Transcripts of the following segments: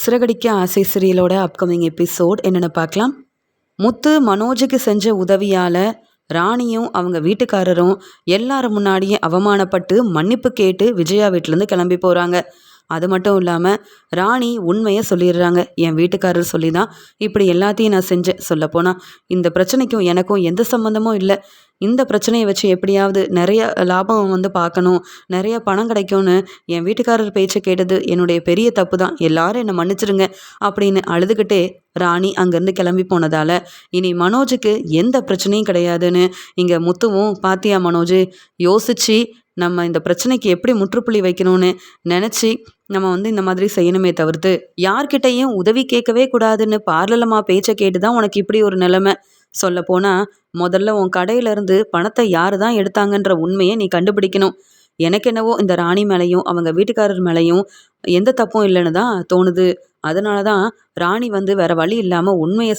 சிறகடிக்க ஆசை சீரியலோட upcoming episode என்னென்னு பார்க்கலாம். முத்து மனோஜுக்கு செஞ்ச உதவியால் ராணியும் அவங்க வீட்டுக்காரரும் எல்லாரும் முன்னாடியே அவமானப்பட்டு மன்னிப்பு கேட்டு விஜயா வீட்டிலேருந்து கிளம்பி போகிறாங்க. அது மட்டும் இல்லாமல் ராணி உண்மையை சொல்லிடுறாங்க. என் வீட்டுக்காரர் சொல்லி தான் இப்படி எல்லாத்தையும் நான் செஞ்சேன். சொல்லப்போனால் இந்த பிரச்சனைக்கும் எனக்கும் எந்த சம்மந்தமும் இல்லை. இந்த பிரச்சனையை வச்சு எப்படியாவது நிறைய லாபம் பார்க்கணும், நிறைய பணம் கிடைக்கும்னு என் வீட்டுக்காரர் பேச்சை கேட்டது என்னுடைய பெரிய தப்பு தான். எல்லாரும் என்னை மன்னிச்சிடுங்க அப்படின்னு அழுதுகிட்டே ராணி அங்கேருந்து கிளம்பி போனதால் இனி மனோஜுக்கு எந்த பிரச்சனையும் கிடையாதுன்னு இங்கே முத்துவும் பாத்தியா மனோஜ் யோசித்து நம்ம இந்த பிரச்சனைக்கு எப்படி முற்றுப்புள்ளி வைக்கணும்னு நினச்சி நம்ம இந்த மாதிரி செய்யணுமே தவிர்த்து யார்கிட்டையும் உதவி கேட்கவே கூடாதுன்னு பார்லலமா பேச்சை கேட்டு தான் உனக்கு இப்படி ஒரு நிலைமை. சொல்லப்போனால் முதல்ல உன் கடையிலேருந்து பணத்தை யார் தான் எடுத்தாங்கன்ற உண்மையை நீ கண்டுபிடிக்கணும். எனக்கு என்னவோ இந்த ராணி மேலேயும் அவங்க வீட்டுக்காரர் மேலேயும் எந்த தப்பும் இல்லைன்னு தான் தோணுது. அதனால தான் ராணி வேற வழி இல்லாமல் உண்மையை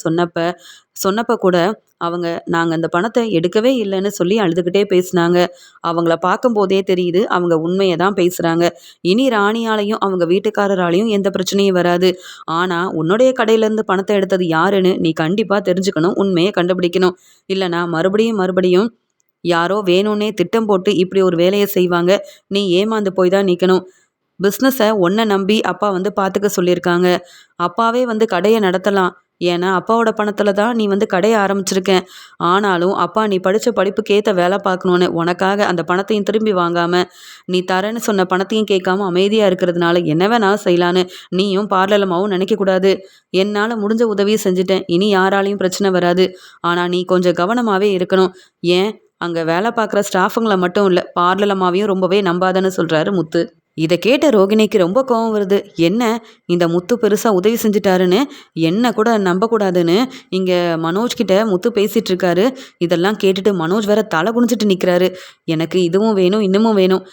சொன்னப்ப கூட அவங்க நாங்கள் அந்த பணத்தை எடுக்கவே இல்லைன்னு சொல்லி அழுதுகிட்டே பேசினாங்க. அவங்கள பார்க்கும்போதே தெரியுது அவங்க உண்மையை தான் பேசுகிறாங்க. இனி ராணியாலையும் அவங்க வீட்டுக்காரராலையும் எந்த பிரச்சனையும் வராது. ஆனால் உன்னுடைய கடையிலேருந்து பணத்தை எடுத்தது யாருன்னு நீ கண்டிப்பாக தெரிஞ்சுக்கணும், உண்மையை கண்டுபிடிக்கணும். இல்லைனா மறுபடியும் யாரோ வேணும்னே திட்டம் போட்டு இப்படி ஒரு வேலையை செய்வாங்க. நீ ஏமாந்து போய் தான் நிற்கணும். பிஸ்னஸை ஒன்றை நம்பி அப்பா பார்த்துக்க சொல்லியிருக்காங்க. அப்பாவே கடையை நடத்தலாம். ஏன்னா அப்பாவோட பணத்தில் தான் நீ கடையை ஆரம்பிச்சிருக்கேன். ஆனாலும் அப்பா நீ படித்த படிப்புக்கேற்ற வேலை பார்க்கணுன்னு உனக்காக அந்த பணத்தையும் திரும்பி வாங்காமல் நீ தரேன்னு சொன்ன பணத்தையும் கேட்காம அமைதியாக இருக்கிறதுனால என்ன வேணாலும் செய்யலான்னு நீயும் பார்லலமாவும் நினைக்கக்கூடாது. என்னால் முடிஞ்ச உதவியை செஞ்சுட்டேன். இனி யாராலையும் பிரச்சனை வராது. ஆனால் நீ கொஞ்சம் கவனமாகவே இருக்கணும். ஏன் அங்கே வேலை பார்க்குற ஸ்டாஃபுங்களை மட்டும் இல்லை, பார்லலமாவையும் ரொம்பவே நம்பாதன்னு சொல்கிறாரு முத்து. இதை கேட்ட ரோகிணிக்கு ரொம்ப கோபம் வருது. என்ன இந்த முத்து பெருசாக உதவி செஞ்சிட்டாருன்னு என்ன கூட நம்பக்கூடாதுன்னு இங்கே மனோஜ்கிட்ட முத்து பேசிகிட்டு இருக்காரு. இதெல்லாம் கேட்டுட்டு மனோஜ் வேற தலை குனிஞ்சிட்டு நிற்கிறாரு. எனக்கு இதுவும் வேணும் இன்னமும் வேணும்.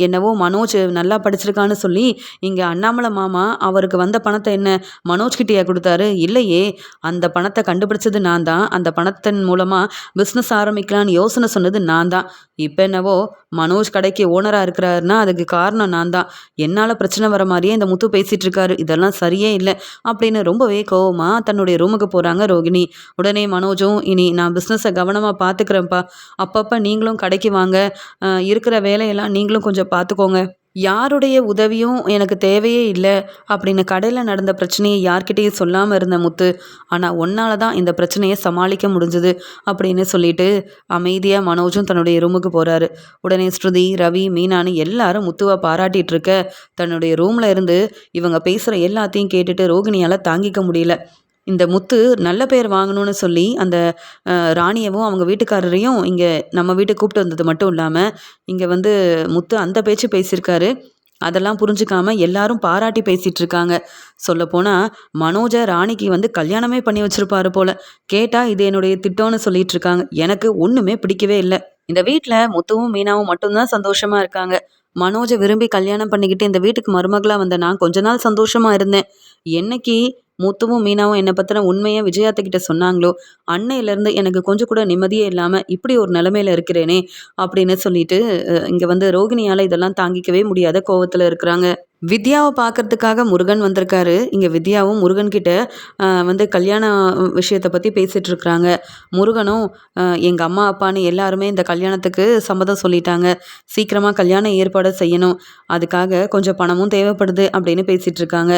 என்னவோ மனோஜ் நல்லா படிச்சிருக்கான்னு சொல்லி இங்கே அண்ணாமலை மாமா அவருக்கு வந்த பணத்தை என்ன மனோஜ்கிட்டயா கொடுத்தாரு? இல்லையே, அந்த பணத்தை கண்டுபிடிச்சது நான் தான். அந்த பணத்தின் மூலமாக பிஸ்னஸ் ஆரம்பிக்கலான்னு யோசனை சொன்னது நான் தான். இப்போ என்னவோ மனோஜ் கடைக்கு ஓனராக இருக்கிறாருன்னா அதுக்கு காரணம் நான் தான். என்னால் பிரச்சனை வர மாதிரியே இந்த முத்து பேசிகிட்டு இருக்காரு. இதெல்லாம் சரியே இல்லை அப்படின்னு ரொம்பவே கோவமாக தன்னுடைய ரூமுக்கு போகிறாங்க ரோகிணி. உடனே மனோஜும் இனி நான் பிஸ்னஸை கவனமாக பார்த்துக்கிறேன்ப்பா, அப்பப்போ நீங்களும் கடைக்கு வாங்க, இருக்கிற வேலையெல்லாம் நீங்களும் கொஞ்சம் பார்த்துக்கோங்க, யாருடைய உதவியும் எனக்கு தேவையே இல்லை அப்படின்னு கடையில் நடந்த பிரச்சனையை யார்கிட்டையும் சொல்லாமல் இருந்த முத்து, ஆனால் ஒன்னால தான் இந்த பிரச்சனையை சமாளிக்க முடிஞ்சுது அப்படின்னு சொல்லிட்டு அமைதியாக மனோஜும் தன்னுடைய ரூமுக்கு போகிறாரு. உடனே ஸ்ருதி, ரவி, மீனான்னு எல்லாரும் முத்துவை பாராட்டிகிட்டு இருக்க தன்னுடைய ரூமில் இருந்து இவங்க பேசுகிற எல்லாத்தையும் கேட்டுட்டு ரோகிணியால் தாங்கிக்க முடியல. இந்த முத்து நல்ல பேர் வாங்கணும்னு சொல்லி அந்த ராணியவும் அவங்க வீட்டுக்காரரையும் இங்கே நம்ம வீட்டுக்கு கூப்பிட்டு வந்தது மட்டும் இல்லாமல் இங்கே முத்து அந்த பேச்சு பேசியிருக்காரு. அதெல்லாம் புரிஞ்சுக்காம எல்லாரும் பாராட்டி பேசிகிட்டு இருக்காங்க. சொல்லப்போனால் மனோஜை ராணிக்கு கல்யாணமே பண்ணி வச்சுருப்பாரு போல். கேட்டால் இது என்னுடைய திட்டம்னு சொல்லிட்டு இருக்காங்க. எனக்கு ஒன்றுமே பிடிக்கவே இல்லை. இந்த வீட்டில் முத்துவும் மீனாவும் மட்டும்தான் சந்தோஷமாக இருக்காங்க. மனோஜை விரும்பி கல்யாணம் பண்ணிக்கிட்டு இந்த வீட்டுக்கு மருமகளாக வந்த நான் கொஞ்ச நாள் சந்தோஷமாக இருந்தேன். என்னைக்கு முத்துவும் மீனாவும் என்னை பற்றின உண்மையை விஜயாத்துக்கிட்ட சொன்னாங்களோ அன்னையிலேருந்து எனக்கு கொஞ்சம் கூட நிம்மதியே இல்லாமல் இப்படி ஒரு நிலைமையில் இருக்கிறேனே அப்படின்னு சொல்லிட்டு இங்கே ரோகிணியால் இதெல்லாம் தாங்கிக்கவே முடியாத கோவத்தில் இருக்கிறாங்க. வித்யாவை பார்க்கறதுக்காக முருகன் வந்திருக்காரு. இங்கே வித்யாவும் முருகன்கிட்ட கல்யாண விஷயத்தை பற்றி பேசிகிட்டு இருக்கிறாங்க. முருகனும் எங்கள் அம்மா அப்பான்னு எல்லாருமே இந்த கல்யாணத்துக்கு சம்மதம் சொல்லிட்டாங்க. சீக்கிரமாக கல்யாணம் ஏற்பாடு செய்யணும், அதுக்காக கொஞ்சம் பணமும் தேவைப்படுது அப்படின்னு பேசிகிட்டு இருக்காங்க.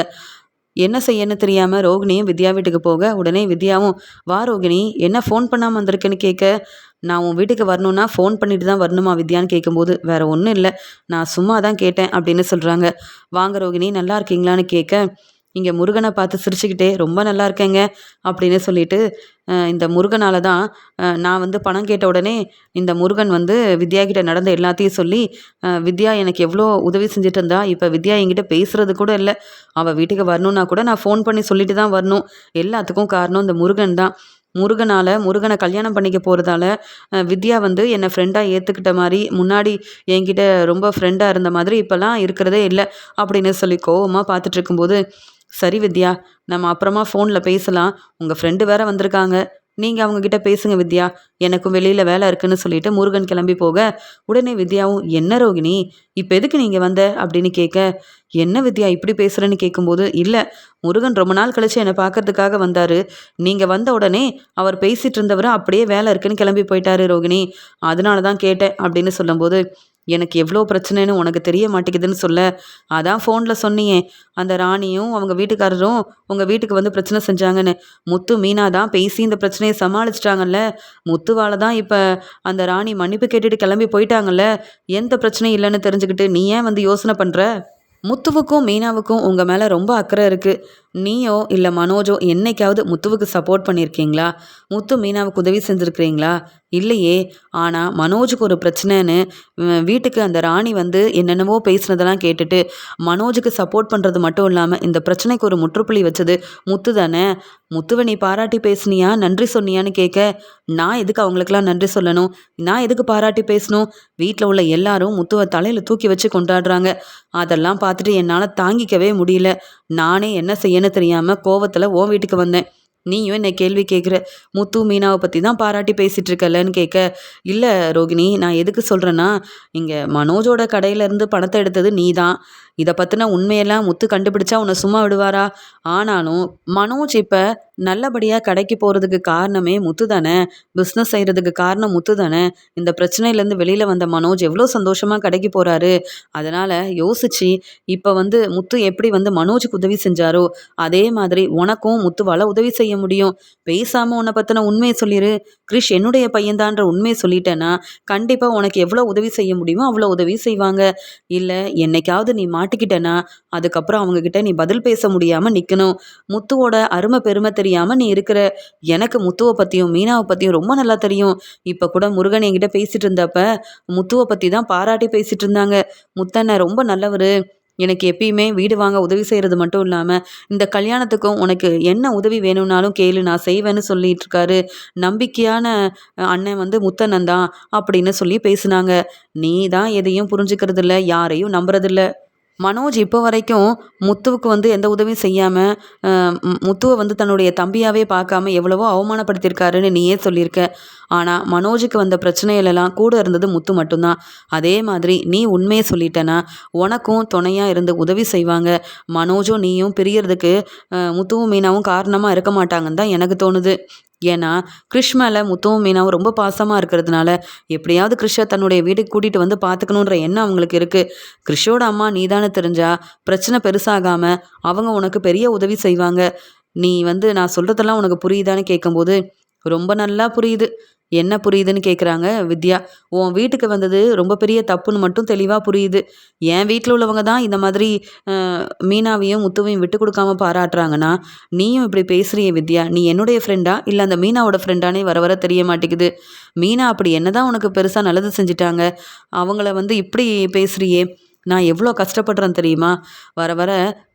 என்ன செய்யன்னு தெரியாமல் ரோகிணியும் வித்யா வீட்டுக்கு போக உடனே வித்யாவும், வா ரோகிணி, என்ன ஃபோன் பண்ணாமல் வந்திருக்குன்னு கேட்க, நான் உன் வீட்டுக்கு வரணுன்னா ஃபோன் பண்ணிட்டு தான் வரணுமா வித்யான்னு கேட்கும்போது, வேற ஒன்றும் இல்லை, நான் சும்மா தான் கேட்டேன் அப்படின்னு சொல்கிறாங்க. வாங்க ரோகிணி, நல்லா இருக்கீங்களான்னு கேட்க இங்கே முருகனை பார்த்து சிரிச்சுக்கிட்டே ரொம்ப நல்லா இருக்கேங்க அப்படின்னு சொல்லிட்டு இந்த முருகனால தான் நான் பணம் கேட்ட உடனே இந்த முருகன் வித்யா கிட்ட நடந்த எல்லாத்தையும் சொல்லி வித்யா எனக்கு எவ்வளோ உதவி செஞ்சுட்டு இருந்தா, இப்போ வித்யா என்கிட்ட பேசுறது கூட இல்லை. அவள் வீட்டுக்கு வரணுன்னா கூட நான் ஃபோன் பண்ணி சொல்லிட்டு தான் வரணும். எல்லாத்துக்கும் காரணம் இந்த முருகன் தான். முருகனை கல்யாணம் பண்ணிக்க போகிறதால வித்யா என்னை ஃப்ரெண்டாக ஏற்றுக்கிட்ட மாதிரி, முன்னாடி என்கிட்ட ரொம்ப ஃப்ரெண்டாக இருந்த மாதிரி இப்போல்லாம் இருக்கிறதே இல்லை அப்படின்னு சொல்லி கோவமாக பார்த்துட்டு இருக்கும்போது, சரி வித்யா, நம்ம அப்புறமா ஃபோனில் பேசலாம், உங்கள் ஃப்ரெண்டு வேற வந்திருக்காங்க, நீங்கள் அவங்கக்கிட்ட பேசுங்க வித்யா, எனக்கும் வெளியில் வேலை இருக்குன்னு சொல்லிட்டு முருகன் கிளம்பி போக, உடனே வித்யாவும் என்ன ரோகிணி இப்போ எதுக்கு நீங்கள் வந்த அப்படின்னு கேட்க, என்ன வித்யா இப்படி பேசுகிறேன்னு கேட்கும்போது, இல்லை முருகன் ரொம்ப நாள் கழிச்சு என்னை பார்க்கறதுக்காக வந்தார். நீங்கள் வந்த உடனே அவர் பேசிகிட்டு இருந்தவர் அப்படியே வேலை இருக்குன்னு கிளம்பி போயிட்டாரு ரோகிணி, அதனால தான் கேட்டேன் அப்படின்னு சொல்லும்போது, எனக்கு எவ்வளோ பிரச்சனைன்னு உனக்கு தெரிய மாட்டேங்குதுன்னு சொல்ல, அதான் ஃபோனில் சொன்னியே அந்த ராணியும் அவங்க வீட்டுக்காரரும் உங்கள் வீட்டுக்கு வந்து பிரச்சனை செஞ்சாங்கன்னு. முத்து மீனா தான் பேசி இந்த பிரச்சனையை சமாளிச்சிட்டாங்கல்ல. முத்துவால் தான் இப்போ அந்த ராணி மன்னிப்பு கேட்டுட்டு கிளம்பி போயிட்டாங்கல்ல. எந்த பிரச்சனையும் இல்லைன்னு தெரிஞ்சுக்கிட்டு நீ ஏன் வந்து யோசனை பண்ணுற? முத்துவுக்கும் மீனாவுக்கும் உங்கள் மேலே ரொம்ப அக்கறை இருக்குது. நீயோ இல்லை மனோஜோ என்னைக்காவது முத்துவுக்கு சப்போர்ட் பண்ணியிருக்கீங்களா? முத்து மீனாவுக்கு உதவி செஞ்சுருக்கிறீங்களா? இல்லையே. ஆனால் மனோஜுக்கு ஒரு பிரச்சனைன்னு வீட்டுக்கு அந்த ராணி வந்து என்னென்னவோ பேசுனதெல்லாம் கேட்டுட்டு மனோஜுக்கு சப்போர்ட் பண்ணுறது மட்டும் இல்லாமல் இந்த பிரச்சனைக்கு ஒரு முற்றுப்புள்ளி வச்சது முத்து தானே. முத்துவை நீ பாராட்டி பேசுனியா, நன்றி சொன்னியான்னு கேட்க, நான் எதுக்கு அவங்களுக்கெல்லாம் நன்றி சொல்லணும், நான் எதுக்கு பாராட்டி பேசணும்? வீட்டில் உள்ள எல்லாரும் முத்துவை தலையில் தூக்கி வச்சு கொண்டாடுறாங்க. அதெல்லாம் பார்த்துட்டு என்னால் தாங்கிக்கவே முடியல. நானே என்ன செய்யன்னு தெரியாமல் கோவத்தில் உன் வீட்டுக்கு வந்தேன். நீயும் என்னை கேள்வி கேட்குற, முத்து மீனாவை பற்றி தான் பாராட்டி பேசிகிட்டு இருக்கலன்னு கேட்க, இல்லை ரோகிணி, நான் எதுக்கு சொல்கிறேன்னா, இங்கே மனோஜோட கடையிலேருந்து பணத்தை எடுத்தது நீ தான். இதை பற்றின உண்மையெல்லாம் முத்து கண்டுபிடிச்சா உன்னை சும்மா விடுவாரா? ஆனாலும் மனோஜ் இப்போ நல்லபடியாக கடைக்கு போகிறதுக்கு காரணமே முத்து தானே. பிஸ்னஸ் செய்கிறதுக்கு காரணம் முத்து தானே. இந்த பிரச்சனையிலேருந்து வெளியில் வந்த மனோஜ் எவ்வளோ சந்தோஷமாக கடைக்கு போகிறாரு. அதனால் யோசிச்சு இப்போ வந்து முத்து எப்படி வந்து மனோஜுக்கு உதவி செஞ்சாரோ அதே மாதிரி உனக்கும் முத்துவால் உதவி செய்ய முடியும். பேசாமல் உன்னை பற்றின உண்மையை சொல்லிடு. கிரிஷ் என்னுடைய பையன்தான்ற உண்மையை சொல்லிட்டேன்னா கண்டிப்பாக உனக்கு எவ்வளோ உதவி செய்ய முடியுமோ அவ்வளோ உதவி செய்வாங்க. இல்லை என்னைக்காவது நீ மாட்டிக்கிட்டேன்னா அதுக்கப்புறம் அவங்கக்கிட்ட நீ பதில் பேச முடியாமல் நிற்கணும். முத்துவோட அருமை பெருமை தெரியாமல் நீ இருக்கிற. எனக்கு முத்துவை பற்றியும் மீனாவை பற்றியும் ரொம்ப நல்லா தெரியும். இப்போ கூட முருகன் என்கிட்ட பேசிகிட்டு இருந்தப்ப முத்துவை பற்றி தான் பாராட்டி பேசிகிட்டு இருந்தாங்க. முத்தண்ணன் ரொம்ப நல்லவர், எனக்கு எப்பயுமே வீடு வாங்க உதவி செய்கிறது மட்டும் இல்லாமல் இந்த கல்யாணத்துக்கும் உனக்கு என்ன உதவி வேணும்னாலும் கேளு, நான் செய்வேன்னு சொல்லிட்டு இருக்காரு. நம்பிக்கையான அண்ணன் வந்து முத்தண்ணன் தான் அப்படின்னு சொல்லி பேசுனாங்க. நீ தான் எதையும் புரிஞ்சுக்கிறது இல்லை, யாரையும் நம்புறதில்ல. மனோஜ் இப்போ வரைக்கும் முத்துவுக்கு வந்து எந்த உதவியும் செய்யாமல் முத்துவை வந்து தன்னுடைய தம்பியாகவே பார்க்காம எவ்வளவோ அவமானப்படுத்தியிருக்காருன்னு நீயே சொல்லியிருக்க. ஆனால் மனோஜுக்கு வந்த பிரச்சனையிலலாம் கூட இருந்தது முத்து மட்டும்தான். அதே மாதிரி நீ உண்மையை சொல்லிட்டேன்னா உனக்கும் துணையாக இருந்து உதவி செய்வாங்க. மனோஜும் நீயும் பிரியறதுக்கு முத்துவும் மீனாவும் காரணமாக இருக்க மாட்டாங்கன்னு தான் எனக்கு தோணுது. ஏன்னா கிறிஷ் மேலே முத்துவும் மீனாவும் ரொம்ப பாசமாக இருக்கிறதுனால எப்படியாவது கிறிஷை தன்னுடைய வீட்டுக்கு கூட்டிகிட்டு வந்து பார்த்துக்கணுன்ற எண்ணம் அவங்களுக்கு இருக்குது. கிறிஷோட அம்மா நீதானே தெரிஞ்சா பிரச்சனை பெருசாகாமல் அவங்க உனக்கு பெரிய உதவி செய்வாங்க. நீ வந்து நான் சொல்கிறதெல்லாம் உனக்கு புரியுதான்னு கேட்கும்போது, ரொம்ப நல்லா புரியுது. என்ன புரியுதுன்னு கேட்குறாங்க வித்யா. உன் வீட்டுக்கு வந்தது ரொம்ப பெரிய தப்புன்னு மட்டும் தெளிவாக புரியுது. என் வீட்டில் உள்ளவங்க தான் இந்த மாதிரி மீனாவையும் முத்துவையும் விட்டு கொடுக்காம பாராட்டுறாங்கன்னா நீயும் இப்படி பேசுறிய வித்யா. நீ என்னுடைய ஃப்ரெண்டா இல்லை அந்த மீனாவோட ஃப்ரெண்டானே வர வர தெரிய மாட்டேங்குது. மீனா அப்படி என்ன தான் உனக்கு பெருசாக நல்லது செஞ்சிட்டாங்க, அவங்கள வந்து இப்படி பேசுறியே. நான் எவ்வளோ கஷ்டப்படுறேன் தெரியுமா? வர வர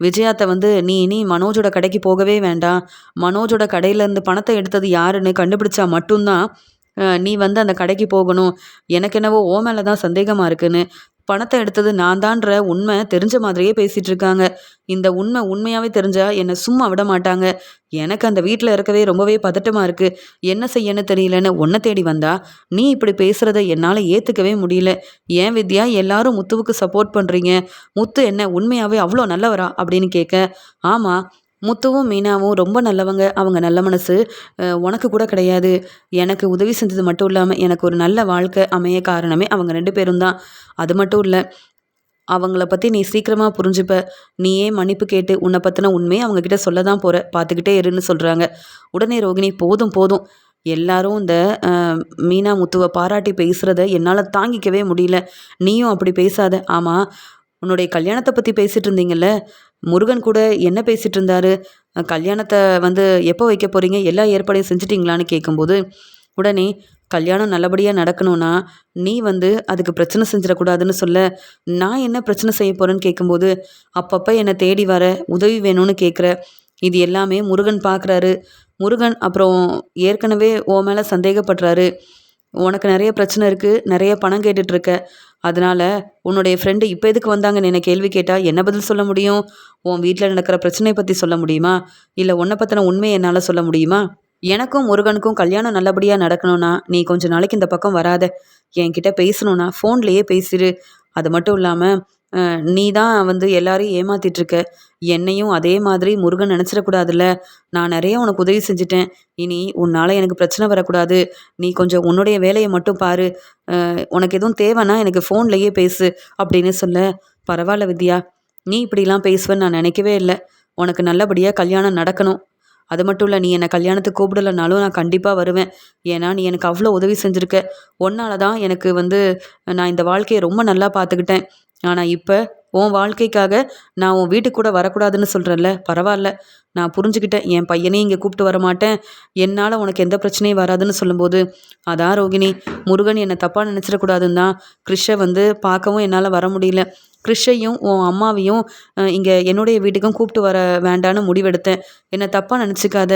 விஜயாத்தை வந்து நீ மனோஜோட கடைக்கு போகவே வேண்டாம், மனோஜோட கடையிலேருந்து பணத்தை எடுத்தது யாருன்னு கண்டுபிடிச்சா மட்டும்தான் நீ வந்து அந்த கடைக்கு போகணும். எனக்கு என்னவோ ஓ மேலே தான் சந்தேகமாக இருக்குன்னு. பணத்தை எடுத்தது நான் தான்ற உண்மை தெரிஞ்ச மாதிரியே பேசிகிட்டு இருக்காங்க. இந்த உண்மை உண்மையாகவே தெரிஞ்சா என்னை சும்மா விட மாட்டாங்க. எனக்கு அந்த வீட்டில் இருக்கவே ரொம்பவே பதட்டமாக இருக்குது. என்ன செய்யன்னு தெரியலன்னு உன்னை தேடி வந்தா நீ இப்படி பேசுகிறத என்னால் ஏற்றுக்கவே முடியல. ஏன் வித்யா எல்லாரும் முத்துவுக்கு சப்போர்ட் பண்ணுறீங்க? முத்து என்ன உண்மையாகவே அவ்வளோ நல்லவரா அப்படின்னு கேட்க, ஆமாம் முத்துவும் மீனாவும் ரொம்ப நல்லவங்க. அவங்க நல்ல மனசு உனக்கு கூட கிடையாது. எனக்கு உதவி செஞ்சது மட்டும் இல்லாமல் எனக்கு ஒரு நல்ல வாழ்க்கை அமைய காரணமே அவங்க 2 பேரும் தான். அது மட்டும் இல்லை, அவங்கள பற்றி நீ சீக்கிரமாக புரிஞ்சுப்ப. நீயே மன்னிப்பு கேட்டு உன்னை பற்றின உண்மையை அவங்கக்கிட்ட சொல்ல தான் போகிற, பார்த்துக்கிட்டே இருன்னு சொல்கிறாங்க. உடனே ரோகிணி, போதும் போதும், எல்லாரும் இந்த மீனா முத்துவை பாராட்டி பேசுகிறத என்னால் தாங்கிக்கவே முடியல. நீயும் அப்படி பேசாத. ஆமாம், உன்னுடைய கல்யாணத்தை பற்றி பேசிகிட்டு இருந்தீங்கல்ல, முருகன் கூட என்ன பேசிகிட்டு இருந்தாரு? கல்யாணத்தை வந்து எப்போ வைக்க போகிறீங்க, எல்லா ஏற்பாடையும் செஞ்சிட்டிங்களான்னு கேட்கும்போது, உடனே கல்யாணம் நல்லபடியாக நடக்கணும்னா நீ வந்து அதுக்கு பிரச்சனை செஞ்சிடக்கூடாதுன்னு சொல்ல, நான் என்ன பிரச்சனை செய்ய போகிறேன்னு கேட்கும்போது, அப்பப்போ என்னை தேடி வர உதவி வேணும்னு கேட்குற. இது எல்லாமே முருகன் பார்க்குறாரு. முருகன் அப்புறம் ஏற்கனவே ஓ மேலே சந்தேகப்படுறாரு. உனக்கு நிறைய பிரச்சனை இருக்குது, நிறைய பணம் கேட்டுட்ருக்க. அதனால் உன்னுடைய ஃப்ரெண்டு இப்போ எதுக்கு வந்தாங்கன்னு என்ன கேள்வி கேட்டால் என்ன பதில் சொல்ல முடியும்? உன் வீட்டில் நடக்கிற பிரச்சனையை பற்றி சொல்ல முடியுமா? இல்லை உன்னை பற்றின உண்மையை என்னால் சொல்ல முடியுமா? எனக்கும் முருகனுக்கும் கல்யாணம் நல்லபடியா நடக்கணும்னா, நீ கொஞ்ச நாளைக்கு இந்த பக்கம் வராத. என்கிட்ட பேசணும்னா ஃபோன்லயே பேசிரு. அது மட்டும் இல்லாம, நீ தான் வந்து எல்லாரையும் ஏமாத்திட்டு இருக்க. என்னையும் அதே மாதிரி முருகன் நெனச்சிடக்கூடாதுல்ல. நான் நெறைய உனக்கு உதவி செஞ்சுட்டேன். இனி உன்னால எனக்கு பிரச்சனை வரக்கூடாது. நீ கொஞ்சம் உன்னுடைய வேலைய மட்டும் பாரு. உனக்கு எதுவும் தேவைன்னா எனக்கு ஃபோன்லயே பேசு அப்படின்னு சொல்ல, பரவால்ல வித்யா. நீ இப்படிலாம் பேசுவன்னு நான் நெனைக்கவே இல்ல. உனக்கு நல்லபடியா கல்யாணம் நடக்கணும். அது மட்டும் இல்ல, நீ என்ன கல்யாணத்துக்கு கூப்பிடலனாலும் நான் கண்டிப்பா வருவேன். ஏன்னா, நீ எனக்கு அவ்ளோ உதவி செஞ்சிருக்க. உன்னால தான் எனக்கு வந்து நான் இந்த வாழ்க்கைய ரொம்ப நல்லா பார்த்துக்கிட்டேன். ஆனா இப்ப உன் வாழ்க்கைக்காக நான் உன் வீட்டுக்கு கூட வரக்கூடாதுன்னு சொல்றேன்ல, பரவால்ல. நான் புரிஞ்சுக்கிட்டேன். என் பையனையும் இங்க கூப்பிட்டு வரமாட்டேன். என்னால உனக்கு எந்த பிரச்சனையும் வராதுன்னு சொல்லும்போது, அதான் ரோகிணி, முருகன் என்ன தப்பா நினைச்சிடக்கூடாதுன்னு தான் கிறிஷ வந்து பார்க்கவும் என்னால வர முடியல. கிறிஷையும் உன் அம்மாவையும் இங்க என்னுடைய வீட்டுக்கும் கூப்பிட்டு வர வேண்டான்னு முடிவெடுத்தேன். என்ன தப்பா நினச்சிக்காத.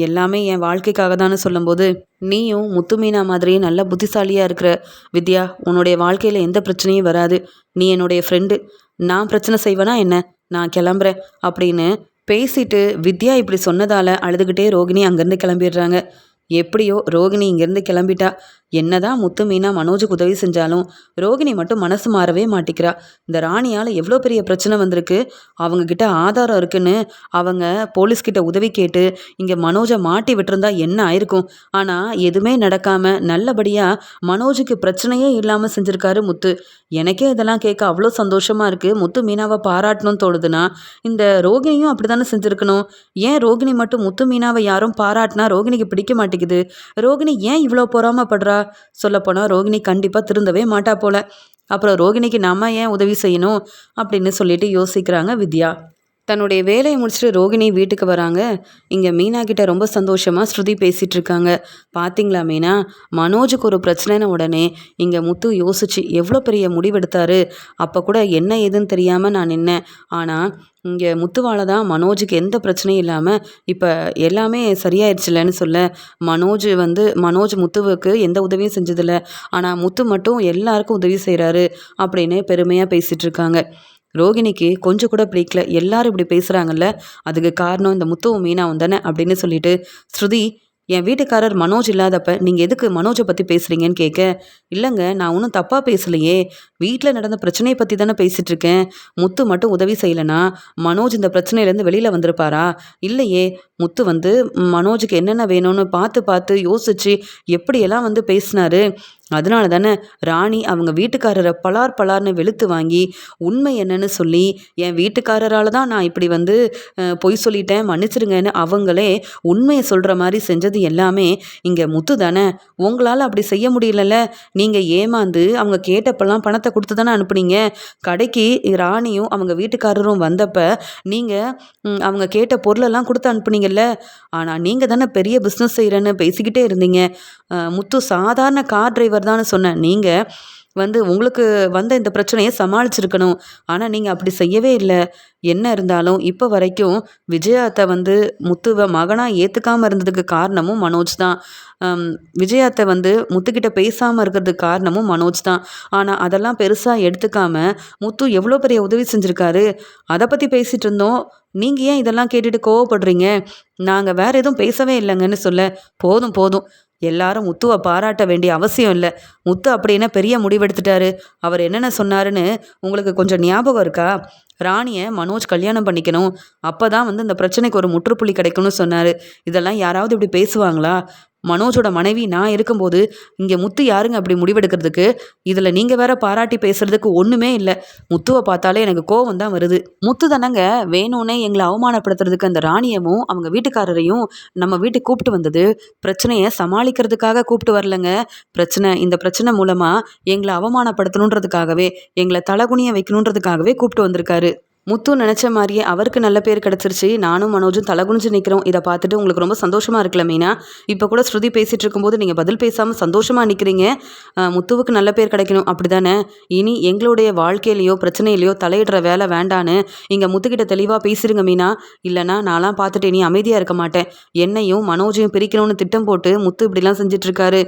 எல்லாமே என் வாழ்க்கைக்காக தான்னு சொல்லும்போது, நீயும் முத்து மீனா மாதிரி நல்ல புத்திசாலியா இருக்கிற வித்யா. உன்னுடைய வாழ்க்கையில எந்த பிரச்சனையும் வராது. நீ என்னுடைய ஃப்ரெண்டு. நான் பிரச்சனை செய்வேனா என்ன? நான் கிளம்புறேன் அப்படின்னு பேசிட்டு வித்யா இப்படி சொன்னதால அழுதுகிட்டே ரோகிணி அங்கேருந்து கிளம்பிடுறாங்க. எப்படியோ ரோகிணி இங்கேருந்து கிளம்பிட்டா. என்னதான் முத்து மீனா மனோஜுக்கு உதவி செஞ்சாலும் ரோகிணி மட்டும் மனசு மாறவே மாட்டிக்கிறா. இந்த ராணியால் எவ்வளோ பெரிய பிரச்சனை வந்திருக்கு. அவங்க கிட்ட ஆதாரம் இருக்குன்னு அவங்க போலீஸ்கிட்ட உதவி கேட்டு இங்கே மனோஜை மாட்டி விட்டுருந்தா என்ன ஆயிருக்கும். ஆனால் எதுவுமே நடக்காம நல்லபடியாக மனோஜுக்கு பிரச்சனையே இல்லாமல் செஞ்சுருக்காரு முத்து. எனக்கே இதெல்லாம் கேட்க அவ்வளோ சந்தோஷமா இருக்கு. முத்து மீனாவை பாராட்டணும்னு தோணுதுன்னா இந்த ரோகிணியும் அப்படி தானே செஞ்சுருக்கணும். ஏன் ரோகிணி மட்டும் முத்து மீனாவை யாரும் பாராட்டினா ரோகிணிக்கு பிடிக்க மாட்டேங்குது. ரோகிணி ஏன் இவ்வளோ பொறாமப்படுறா? சொல்லப்போனால் ரோகிணி கண்டிப்பாக திருந்தவே மாட்டா போல. அப்புறம் ரோகிணிக்கு நம்ம ஏன் உதவி செய்யணும் அப்படின்னு சொல்லிட்டு யோசிக்கிறாங்க வித்யா. தன்னுடைய வேலையை முடிச்சுட்டு ரோகிணி வீட்டுக்கு வராங்க. இங்கே மீனா கிட்ட ரொம்ப சந்தோஷமாக ஸ்ருதி பேசிகிட்டு இருக்காங்க. பார்த்தீங்களா மீனா, மனோஜுக்கு ஒரு பிரச்சனைன உடனே இங்கே முத்து யோசிச்சு எவ்வளோ பெரிய முடிவெடுத்தாரு. அப்போ கூட என்ன ஏதுன்னு தெரியாமல் நான் நின்னேன். ஆனால் இங்கே முத்துவால தான் மனோஜுக்கு எந்த பிரச்சனையும் இல்லாமல் இப்போ எல்லாமே சரியாயிடுச்சுலன்னு சொல்ல, மனோஜ் முத்துவுக்கு எந்த உதவியும் செஞ்சதில்ல. ஆனால் முத்து மட்டும் எல்லாருக்கும் உதவி செய்கிறாரு அப்படின்னு பெருமையாக பேசிகிட்டு இருக்காங்க. ரோகிணிக்கு கொஞ்சம் கூட பிடிக்கல. எல்லாரும் இப்படி பேசுகிறாங்கல்ல, அதுக்கு காரணம் இந்த முத்துவும் மீனாவும் தானே அப்படின்னு சொல்லிட்டு, ஸ்ருதி, என் வீட்டுக்காரர் மனோஜ் இல்லாதப்ப நீங்கள் எதுக்கு மனோஜை பற்றி பேசுகிறீங்கன்னு கேட்க, இல்லைங்க நான் ஒன்றும் தப்பாக பேசலையே, வீட்டில் நடந்த பிரச்சனையை பற்றி தானே பேசிகிட்டு இருக்கேன். முத்து மட்டும் உதவி செய்யலைனா மனோஜ் இந்த பிரச்சனையிலேருந்து வெளியில் வந்திருப்பாரா? இல்லையே. முத்து வந்து மனோஜுக்கு என்னென்ன வேணும்னு பார்த்து பார்த்து யோசித்து எப்படியெல்லாம் வந்து பேசினாரு. அதனால தானே ராணி அவங்க வீட்டுக்காரரை பலார் பலார்னு வெளுத்து வாங்கி உண்மை என்னன்னு சொல்லி, என் வீட்டுக்காரரால் தான் நான் இப்படி வந்து பொய் சொல்லிட்டேன் மன்னிச்சிருங்கன்னு அவங்களே உண்மையை சொல்கிற மாதிரி செஞ்சது எல்லாமே இங்கே முத்து தானே. உங்களால் அப்படி செய்ய முடியலல்ல. நீங்கள் ஏமாந்து அவங்க கேட்டப்பெல்லாம் பணத்தை கொடுத்து தானே அனுப்புனீங்க. கடைக்கு ராணியும் அவங்க வீட்டுக்காரரும் வந்தப்ப நீங்கள் அவங்க கேட்ட பொருளெல்லாம் கொடுத்து அனுப்புனீங்கல்ல. ஆனால் நீங்கள் தானே பெரிய பிஸ்னஸ் செய்கிறேன்னு பேசிக்கிட்டே இருந்தீங்க. முத்து சாதாரண கார் டிரைவர் தான் சொன்னேன். நீங்கள் வந்து உங்களுக்கு வந்த இந்த பிரச்சனையை சமாளிச்சிருக்கணும். ஆனால் நீங்கள் அப்படி செய்யவே இல்லை. என்ன இருந்தாலும் இப்போ வரைக்கும் விஜயாத்தை வந்து முத்துவை மகனாக ஏற்றுக்காமல் இருந்ததுக்கு காரணமும் மனோஜ் தான். விஜயாத்தை வந்து முத்துக்கிட்ட பேசாமல் இருக்கிறதுக்கு காரணமும் மனோஜ் தான். ஆனால் அதெல்லாம் பெருசாக எடுத்துக்காம முத்து எவ்வளோ பெரிய உதவி செஞ்சுருக்காரு. அதை பற்றி பேசிகிட்டு இருந்தோம். நீங்கள் ஏன் இதெல்லாம் கேட்டுட்டு கோவப்படுறீங்க? நாங்கள் வேறு எதுவும் பேசவே இல்லைங்கன்னு சொல்ல, போதும் போதும், எல்லாரும் முத்துவை பாராட்ட வேண்டிய அவசியம் இல்லை. முத்து அப்படின்னா பெரிய முடிவெடுத்துட்டாரு. அவர் என்னென்ன சொன்னாருன்னு உங்களுக்கு கொஞ்சம் ஞாபகம் இருக்கா? ராணியை மனோஜ் கல்யாணம் பண்ணிக்கணும், அப்போ தான் வந்து இந்த பிரச்சனைக்கு ஒரு முற்றுப்புள்ளி கிடைக்கும்னு சொன்னார். இதெல்லாம் யாராவது இப்படி பேசுவாங்களா? மனோஜோட மனைவி நான் இருக்கும்போது இங்கே முத்து யாருங்க அப்படி முடிவெடுக்கிறதுக்கு? இதில் நீங்கள் வேற பாராட்டி பேசுறதுக்கு ஒன்றுமே இல்லை. முத்துவை பார்த்தாலே எனக்கு கோவம் தான் வருது. முத்து தானங்க வேணும்னே எங்களை அவமானப்படுத்துறதுக்கு அந்த ராணியமும் அவங்க வீட்டுக்காரரையும் நம்ம வீட்டுக்கு கூப்பிட்டு வந்தது. பிரச்சனையை சமாளிக்கிறதுக்காக கூப்பிட்டு வரலங்க. இந்த பிரச்சனை மூலமாக எங்களை அவமானப்படுத்தணுன்றதுக்காகவே, எங்களை தலகுனிய வைக்கணுன்றதுக்காகவே கூப்பிட்டு வந்திருக்காரு. முத்து நினச்ச மாதிரியே அவருக்கு நல்ல பேர் கிடச்சிருச்சு. நானும் மனோஜும் தலகுனிஞ்சு நிற்கிறோம். இதை பார்த்துட்டு உங்களுக்கு ரொம்ப சந்தோஷமாக இருக்குல்ல மீனா? இப்போ கூட ஸ்ருதி பேசிகிட்டு இருக்கும்போது நீங்கள் பதில் பேசாமல் சந்தோஷமாக நிற்கிறீங்க. முத்துவுக்கு நல்ல பேர் கிடைக்கணும் அப்படி தானே? இனி எங்களுடைய வாழ்க்கையிலையோ பிரச்சனையிலையோ தலையிடுற வேலை வேண்டான்னு இங்கே முத்துக்கிட்ட தெளிவாக பேசிடுங்க மீனா. இல்லைனா நான்லாம் பார்த்துட்டு இனி அமைதியாக இருக்க மாட்டேன். என்னையும் மனோஜையும் பிரிக்கணும்னு திட்டம் போட்டு முத்து இப்படிலாம் செஞ்சிட்ருக்காரு.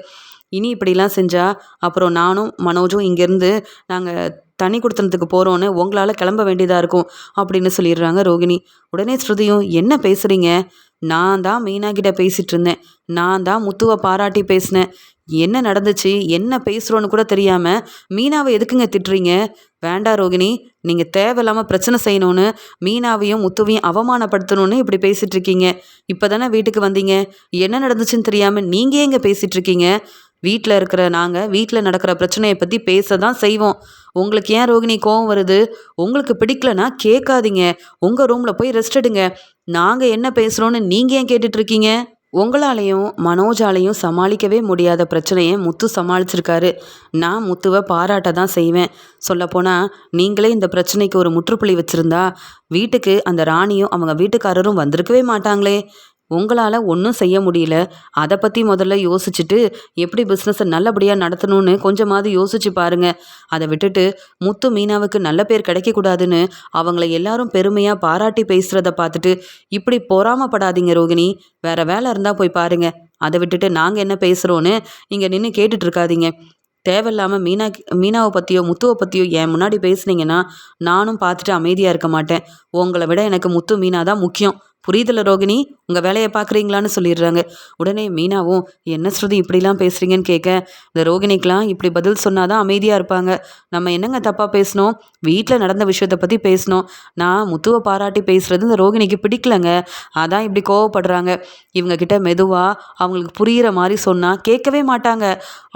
இனி இப்படிலாம் செஞ்சா அப்புறம் நானும் மனோஜும் இங்கேருந்து நாங்கள் தனி குடித்தனத்துக்கு போகிறோன்னு உங்களால் கிளம்ப வேண்டியதாக இருக்கும் அப்படின்னு சொல்லிடுறாங்க ரோகிணி. உடனே ஸ்ருதியும், என்ன பேசுகிறீங்க? நான் தான் மீனா கிட்ட பேசிகிட்டு இருந்தேன். நான் தான் முத்துவை பாராட்டி பேசினேன். என்ன நடந்துச்சு, என்ன பேசுகிறோன்னு கூட தெரியாமல் மீனாவை எதுக்குங்க திட்டுறீங்க? வேண்டா ரோகிணி, நீங்கள் தேவையில்லாமல் பிரச்சனை செய்யணும்னு மீனாவையும் முத்துவையும் அவமானப்படுத்தணும்னு இப்படி பேசிகிட்டு இருக்கீங்க. இப்போ தானே வீட்டுக்கு வந்தீங்க. என்ன நடந்துச்சுன்னு தெரியாமல் நீங்கள் ஏங்க பேசிகிட்டு இருக்கீங்க? வீட்டில் இருக்கிற நாங்கள் வீட்டில் நடக்கிற பிரச்சனையை பற்றி பேச தான் செய்வோம். உங்களுக்கு ஏன் ரோகிணி கோவம் வருது? உங்களுக்கு பிடிக்கலனா கேட்காதீங்க. உங்கள் ரூமில் போய் ரெஸ்ட் எடுங்க. நாங்கள் என்ன பேசுகிறோன்னு நீங்கள் ஏன் கேட்டுட்ருக்கீங்க? உங்களாலையும் மனோஜாலையும் சமாளிக்கவே முடியாத பிரச்சனையை முத்து சமாளிச்சிருக்காரு. நான் முத்துவை பாராட்ட தான் செய்வேன். சொல்லப்போனால் நீங்களே இந்த பிரச்சனைக்கு ஒரு முற்றுப்புள்ளி வச்சுருந்தா வீட்டுக்கு அந்த ராணியும் அவங்க வீட்டுக்காரரும் வந்திருக்கவே மாட்டாங்களே. உங்களால் ஒன்றும் செய்ய முடியல. அதை பற்றி முதல்ல யோசிச்சுட்டு எப்படி பிஸ்னஸை நல்லபடியாக நடத்தணும்னு கொஞ்சமாவது யோசிச்சு பாருங்க. அதை விட்டுட்டு முத்து மீனாவுக்கு நல்ல பேர் கிடைக்கக்கூடாதுன்னு அவங்கள எல்லாரும் பெருமையாக பாராட்டி பேசுகிறத பார்த்துட்டு இப்படி பொறாமப்படாதீங்க ரோகிணி. வேற வேலை இருந்தால் போய் பாருங்க. அதை விட்டுட்டு நாங்கள் என்ன பேசுகிறோன்னு இங்கே நின்று கேட்டுட்டு இருக்காதீங்க. தேவையில்லாமல் மீனாவை பற்றியோ முத்துவை பற்றியோ என் முன்னாடி பேசுனீங்கன்னா நானும் பார்த்துட்டு அமைதியாக இருக்க மாட்டேன். உங்களை விட எனக்கு முத்து மீனா தான் முக்கியம். புரியுதில்ல ரோகிணி, உங்கள் வேலையை பார்க்குறீங்களான்னு சொல்லிடுறாங்க. உடனே மீனாவும், என்ன ஸ்ருதி இப்படிலாம் பேசுகிறீங்கன்னு கேட்க, இந்த ரோகிணிக்கெலாம் இப்படி பதில் சொன்னாதான் அமைதியாக இருப்பாங்க. நம்ம என்னங்க தப்பாக பேசணும்? வீட்டில் நடந்த விஷயத்தை பற்றி பேசணும். நான் முத்துவை பாராட்டி பேசுகிறது இந்த ரோகிணிக்கு பிடிக்கலங்க. அதான் இப்படி கோவப்படுறாங்க. இவங்கக்கிட்ட மெதுவாக அவங்களுக்கு புரிகிற மாதிரி சொன்னால் கேட்கவே மாட்டாங்க.